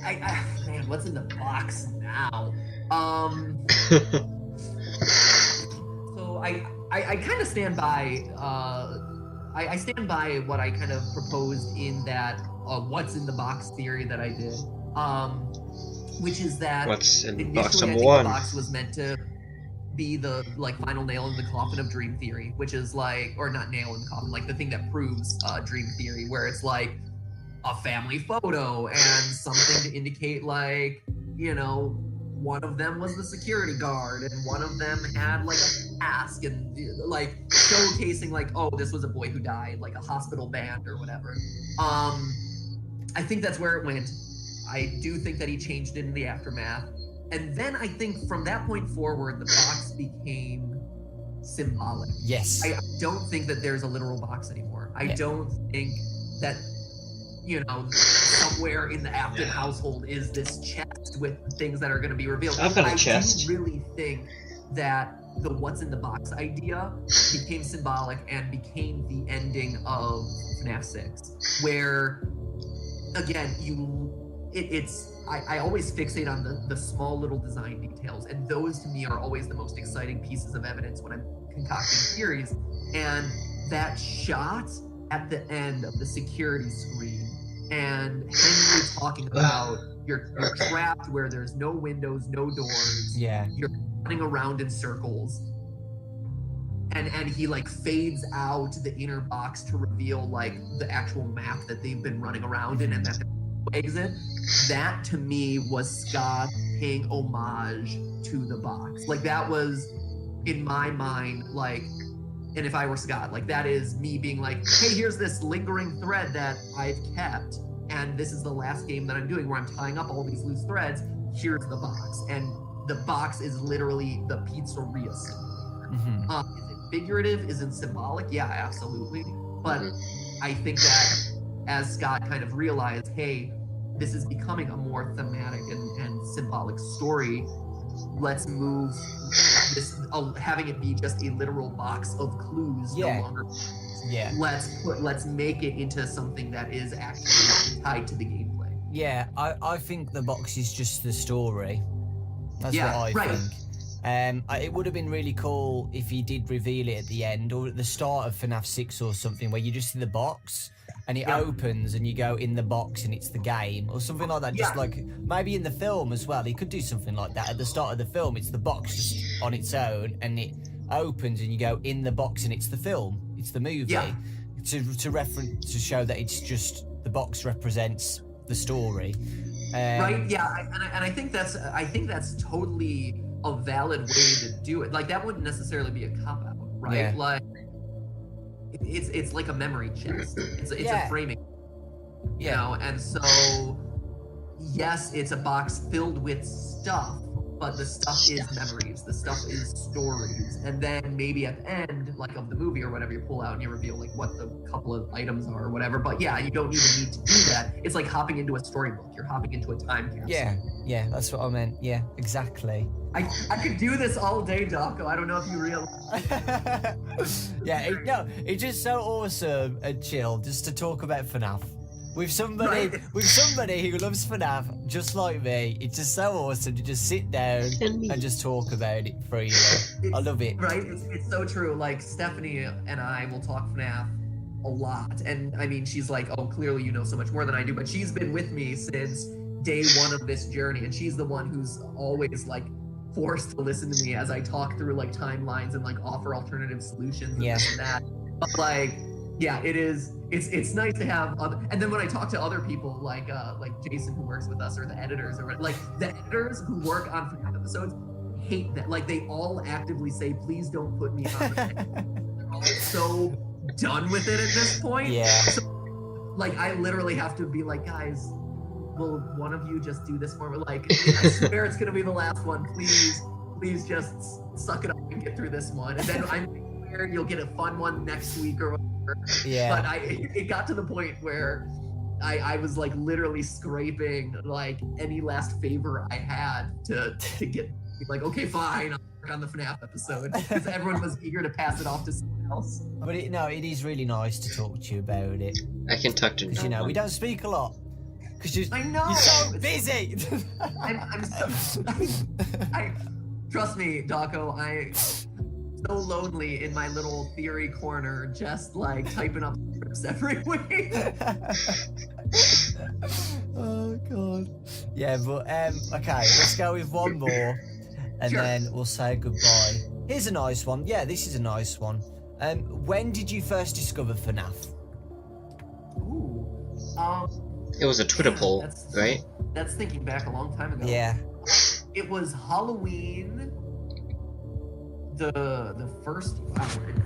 Speaker 3: man, what's in the box now? So I kind of stand by. I stand by what I kind of proposed in that what's in the box theory that I did, which is that
Speaker 1: What's in
Speaker 3: initially
Speaker 1: box
Speaker 3: I
Speaker 1: number
Speaker 3: think
Speaker 1: one?
Speaker 3: the box was meant to be the like final nail in the coffin of dream theory, which is like, or not nail in the coffin, like the thing that proves dream theory, where it's like a family photo and something to indicate like, you know, one of them was the security guard and one of them had like a mask and like showcasing like, oh, this was a boy who died, like a hospital band or whatever. I think that's where it went. I do think that he changed it in the aftermath. And then I think from that point forward, the box became symbolic.
Speaker 2: Yes.
Speaker 3: I don't think that there's a literal box anymore. I don't think that, you know, somewhere in the Afton household is this chest with things that are going to be revealed.
Speaker 1: I've got a chest.
Speaker 3: I do really think that the what's in the box idea became symbolic and became the ending of FNAF 6, where, again, I always fixate on the small little design details, and those to me are always the most exciting pieces of evidence when I'm concocting theories. And that shot at the end of the security screen and Henry talking about you're trapped where there's no windows, no doors.
Speaker 2: Yeah.
Speaker 3: You're running around in circles. And he like fades out the inner box to reveal like the actual map that they've been running around in and that exit. That to me was Scott paying homage to the box. Like that was in my mind, like, and if I were Scott, like that is me being like, hey, here's this lingering thread that I've kept, and this is the last game that I'm doing where I'm tying up all these loose threads. Here's the box, and the box is literally the pizzeria symbol.
Speaker 2: Mm-hmm.
Speaker 3: Is it figurative? Is it symbolic? Yeah, absolutely. But I think that as Scott kind of realized, hey, this is becoming a more thematic and symbolic story. Let's move this, having it be just a literal box of clues no longer.
Speaker 2: Yeah.
Speaker 3: Let's make it into something that is actually tied to the gameplay.
Speaker 2: Yeah, I think the box is just the story. That's what I think. It would have been really cool if he did reveal it at the end or at the start of FNAF 6 or something, where you just see the box and it opens and you go in the box and it's the game or something like that. Just like maybe in the film as well, he could do something like that. At the start of the film, it's the box just on its own and it opens and you go in the box and it's the film, it's the movie. To show that it's just the box represents the story.
Speaker 3: Right? Yeah, and I think that's totally a valid way to do it. Like that wouldn't necessarily be a cop out, right?
Speaker 2: Yeah.
Speaker 3: Like it's like a memory chest. It's a framing, you know. And so yes, it's a box filled with stuff, but the stuff is memories. The stuff is stories. And then maybe at the end, like of the movie or whatever, you pull out and you reveal like what the couple of items are or whatever. But yeah, you don't even need to do that. It's like hopping into a storybook. You're hopping into a time capsule.
Speaker 2: Yeah, that's what I meant. Yeah, exactly.
Speaker 3: I could do this all day, Dawko. I don't know if you realize.
Speaker 2: It's just so awesome and chill just to talk about FNAF. With somebody who loves FNAF just like me, it's just so awesome to just sit down and just talk about it freely. I love it.
Speaker 3: Right? It's so true. Like Stephanie and I will talk FNAF a lot. And I mean, she's like, oh, clearly you know so much more than I do, but she's been with me since day one of this journey. And she's the one who's always like forced to listen to me as I talk through like timelines and like offer alternative solutions and this and that. But like, yeah, it is. It's nice to have other, and then when I talk to other people like Jason who works with us, or the editors, or like the editors who work on FNAF episodes hate that. Like they all actively say, please don't put me on the They're all so done with it at this point.
Speaker 2: Yeah.
Speaker 3: So, like I literally have to be like, guys, will one of you just do this for me? Like I swear it's gonna be the last one. Please just suck it up and get through this one. And then I'm sure you'll get a fun one next week or whatever.
Speaker 2: Yeah.
Speaker 3: But it got to the point where I was like literally scraping like any last favor I had to get like, okay, fine, I'll work on the FNAF episode, because everyone was eager to pass it off to someone else.
Speaker 2: But it is really nice to talk to you about it.
Speaker 1: I can talk to
Speaker 2: Because, you know, we don't speak a lot. Because
Speaker 3: I know.
Speaker 2: you're so busy.
Speaker 3: I'm so... trust me, Dawko, I'm so lonely in my little theory corner, just like typing up scripts every week.
Speaker 2: Oh, God. Yeah, but, okay, let's go with one more. And
Speaker 3: Sure.
Speaker 2: then we'll say goodbye. Here's a nice one. Yeah, this is a nice one. When did you first discover FNAF?
Speaker 3: Ooh.
Speaker 1: It was a Twitter
Speaker 3: Man,
Speaker 1: poll,
Speaker 3: that's-
Speaker 1: right?
Speaker 3: That's thinking back a long time ago.
Speaker 2: Yeah.
Speaker 3: It was Halloween. The first.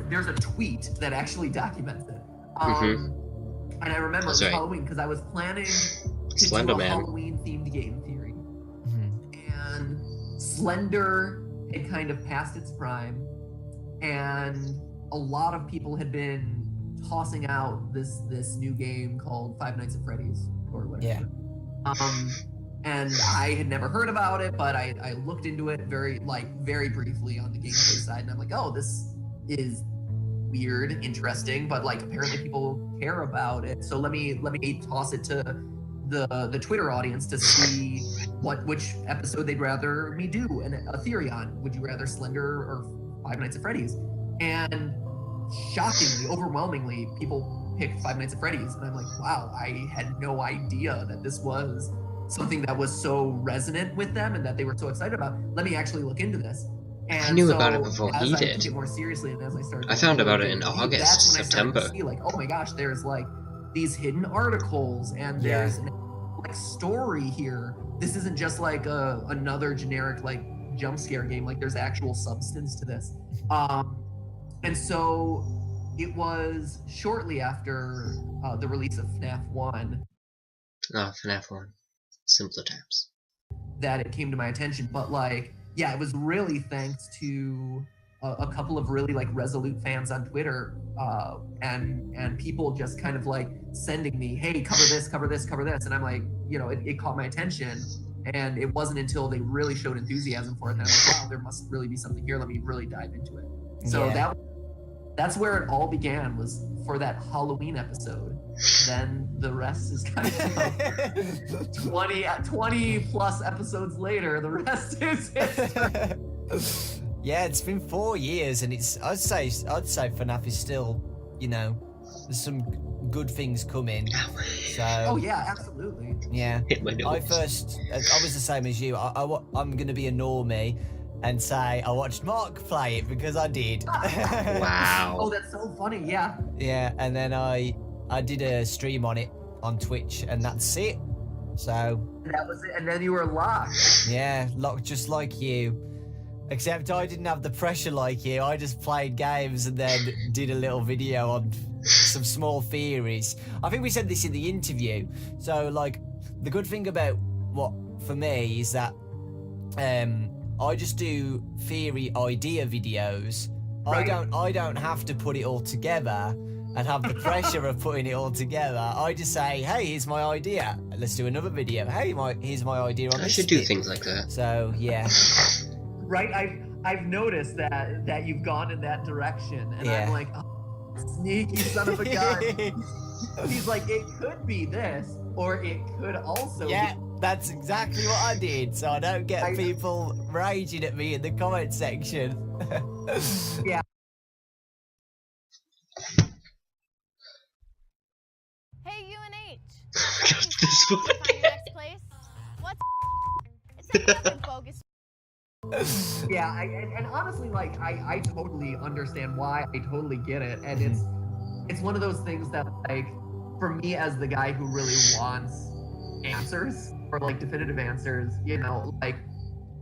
Speaker 3: There's a tweet that actually documents it. And I remember it was
Speaker 1: That's right.
Speaker 3: Halloween because I was planning to
Speaker 1: Slender
Speaker 3: do a
Speaker 1: Man.
Speaker 3: Halloween themed game theory,
Speaker 2: Mhm.
Speaker 3: and Slender had kind of passed its prime, and a lot of people had been tossing out this new game called Five Nights at Freddy's or whatever.
Speaker 2: Yeah.
Speaker 3: And I had never heard about it, but I looked into it very briefly on the gameplay side, and I'm like, oh, this is weird, interesting, but like apparently people care about it. So let me toss it to the Twitter audience to see which episode they'd rather me do a theory on. Would you rather Slender or Five Nights at Freddy's? And shockingly, overwhelmingly, people picked Five Nights at Freddy's, and I'm like, wow, I had no idea that this was something that was so resonant with them and that they were so excited about. Let me actually look into this. And
Speaker 1: I knew
Speaker 3: so,
Speaker 1: about it before
Speaker 3: as
Speaker 1: he
Speaker 3: I
Speaker 1: did.
Speaker 3: took it more seriously, and as I started,
Speaker 1: I found about it in
Speaker 3: that's
Speaker 1: August,
Speaker 3: when I started to
Speaker 1: September.
Speaker 3: see, like, oh my gosh, there's like these hidden articles, and
Speaker 2: Yeah.
Speaker 3: there's an like story here. This isn't just like another generic like jump scare game. Like there's actual substance to this. And so it was shortly after the release of FNAF 1
Speaker 1: Oh, FNAF 1. Simpler times.
Speaker 3: that it came to my attention. But like, yeah, it was really thanks to a couple of really like resolute fans on Twitter, and people just kind of like sending me, hey, cover this, cover this, cover this. And I'm like, you know, it caught my attention. And it wasn't until they really showed enthusiasm for it that I'm like, wow, there must really be something here. Let me really dive into it. So
Speaker 2: Yeah.
Speaker 3: that's where it all began, was for that Halloween episode. Then the rest is kind of 20 plus episodes later, the rest is history.
Speaker 2: Yeah, it's been 4 years, and I'd say FNAF is still, you know, there's some good things coming. So
Speaker 3: Oh yeah, absolutely.
Speaker 2: yeah.
Speaker 1: Hit my nose.
Speaker 2: I was the same as you. I'm gonna be a normie and say I watched Mark play it because I did.
Speaker 3: Oh,
Speaker 1: Wow.
Speaker 3: that's so funny. Yeah.
Speaker 2: Yeah, and then I did a stream on it on Twitch, and that's it. So
Speaker 3: That was it. And then you were locked.
Speaker 2: yeah, just like you. Except I didn't have the pressure like you. I just played games and then did a little video on some small theories. I think we said this in the interview. So, like, the good thing about what, for me, is that I just do theory idea videos.
Speaker 3: Right.
Speaker 2: I don't have to put it all together and have the pressure of putting it all together. I just say, hey, here's my idea. Let's do another video. Hey, here's my idea on
Speaker 1: I
Speaker 2: this
Speaker 1: should do
Speaker 2: bit.
Speaker 1: things like that.
Speaker 2: So, yeah.
Speaker 3: Right. I've noticed that you've gone in that direction, and
Speaker 2: Yeah.
Speaker 3: I'm like, oh, sneaky son of a gun. He's like, it could be this, or it could also
Speaker 2: Yeah,
Speaker 3: be.
Speaker 2: that's exactly what I did, so I don't get people raging at me in the comment section.
Speaker 3: Yeah.
Speaker 6: Hey, UNH.
Speaker 1: Just this one.
Speaker 6: Find your next place. What's it's another bogus.
Speaker 3: Yeah, and honestly, like, I totally understand why. I totally get it, and it's it's one of those things that, like, for me as the guy who really wants answers or like definitive answers, you know, like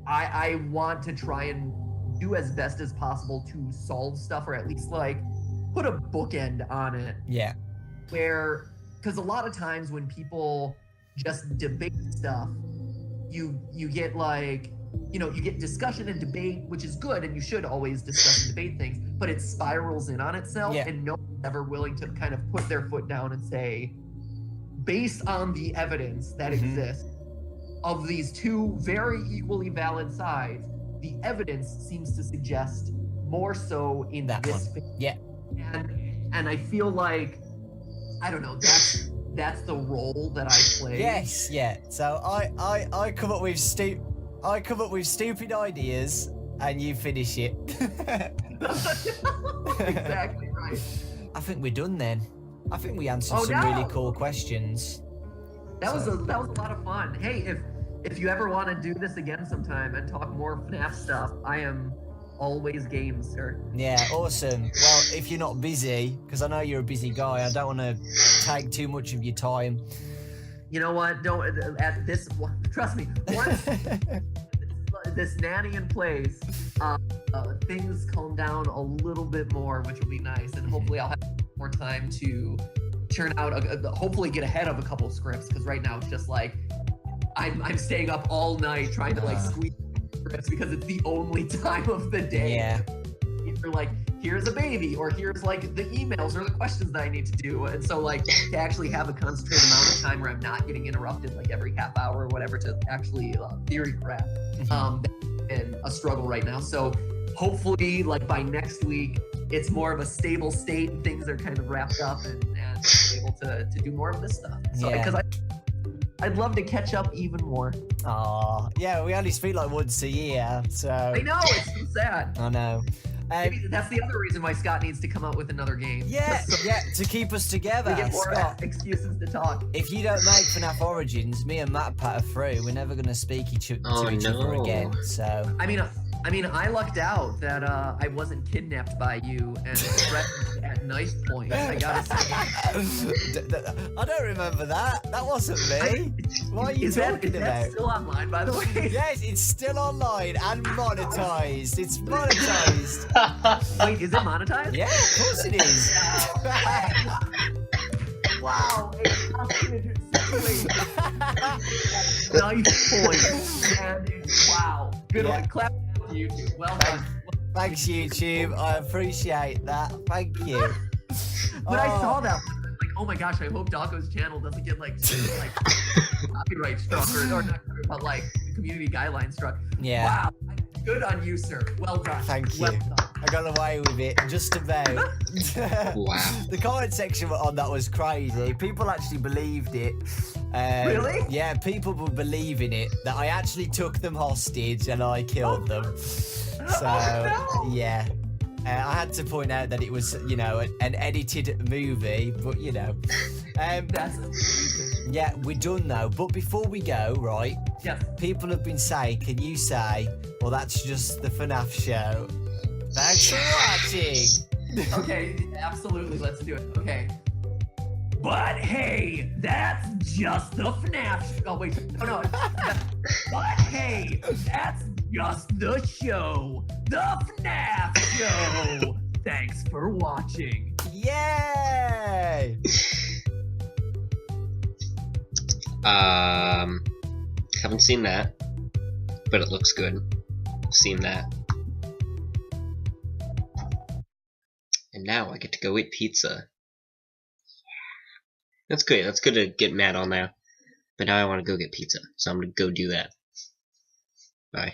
Speaker 3: I want to try and do as best as possible to solve stuff, or at least like put a bookend on it.
Speaker 2: Yeah.
Speaker 3: Where, because a lot of times when people just debate stuff, you get like, you know, you get discussion and debate, which is good, and you should always discuss and debate things, but it spirals in on itself, and no one's ever willing to kind of put their foot down and say, based on the evidence that exists of these two very equally valid sides, the evidence seems to suggest more so in
Speaker 2: that
Speaker 3: this
Speaker 2: one.
Speaker 3: space.
Speaker 2: Yeah.
Speaker 3: And I feel like, I don't know, that's the role that I play.
Speaker 2: Yes, yeah. So I come up with stupid ideas, and you finish it.
Speaker 3: Exactly right.
Speaker 2: I think we're done then. I think we answered some really cool questions.
Speaker 3: That was a lot of fun. Hey, if you ever want to do this again sometime and talk more FNAF stuff, I am always game, sir.
Speaker 2: Yeah, awesome. Well, if you're not busy, because I know you're a busy guy, I don't want to take too much of your time.
Speaker 3: You know what? Don't at this. Trust me. Once this nanny in place, things calm down a little bit more, which will be nice, and hopefully I'll have more time to churn out, hopefully get ahead of a couple of scripts, because right now it's just like I'm staying up all night trying to like squeeze scripts because it's the only time of the day.
Speaker 2: Yeah.
Speaker 3: Either like here's a baby, or here's like the emails or the questions that I need to do, and so like to actually have a concentrated amount of time where I'm not getting interrupted like every half hour or whatever to actually theory crap, and a struggle right now. So hopefully like by next week it's more of a stable state and things are kind of wrapped up and able to do more of this stuff. So because I'd love to catch up even more.
Speaker 2: Oh, yeah, we only speak like once a year, so
Speaker 3: I know, it's so sad.
Speaker 2: I know.
Speaker 3: Maybe that's the other reason why Scott needs to come out with another game.
Speaker 2: Yeah, to keep us together.
Speaker 3: We get more
Speaker 2: Scott,
Speaker 3: excuses to talk.
Speaker 2: if you don't make FNAF Origins, me and MatPat are through. We're never going to speak to each other again. So
Speaker 3: I mean, I lucked out that I wasn't kidnapped by you and threatened at knife point. I gotta say.
Speaker 2: I don't remember that. That wasn't me. What are you talking
Speaker 3: is
Speaker 2: about?
Speaker 3: that still online, by the way?
Speaker 2: Yes, it's still online and monetized. It's monetized.
Speaker 3: Wait, is it monetized?
Speaker 2: Yeah, of course it is.
Speaker 3: Wow. Knife point. And wow. Good one. Clap to YouTube. Well done.
Speaker 2: Thanks, YouTube. I appreciate that. Thank you.
Speaker 3: When I saw that, I was like, oh my gosh, I hope Dawko's channel doesn't get like copyright struck or not, but like community guidelines struck.
Speaker 2: Yeah.
Speaker 3: Wow. Good on you, sir. Well done.
Speaker 2: Thank you.
Speaker 3: Well done.
Speaker 2: I got away with it, just about.
Speaker 1: Wow.
Speaker 2: The comment section on that was crazy. People actually believed it.
Speaker 3: Really?
Speaker 2: Yeah, people were believing it, that I actually took them hostage and I killed them. So, yeah. I had to point out that it was, you know, an edited movie, but, you know.
Speaker 3: That's amazing.
Speaker 2: Yeah, we're done now. But before we go, right,
Speaker 3: Yes.
Speaker 2: people have been saying, can you say, well, that's just the FNAF show. Thanks for watching.
Speaker 3: Okay, absolutely. Let's do it. Okay. But hey, that's just the FNAF. Oh wait, no. But hey, that's just the show, the FNAF show. Thanks for watching.
Speaker 2: Yay!
Speaker 1: Haven't seen that, but it looks good. Seen that. And now I get to go eat pizza. That's good. That's good to get Matt on now. But now I want to go get pizza, so I'm gonna go do that. Bye.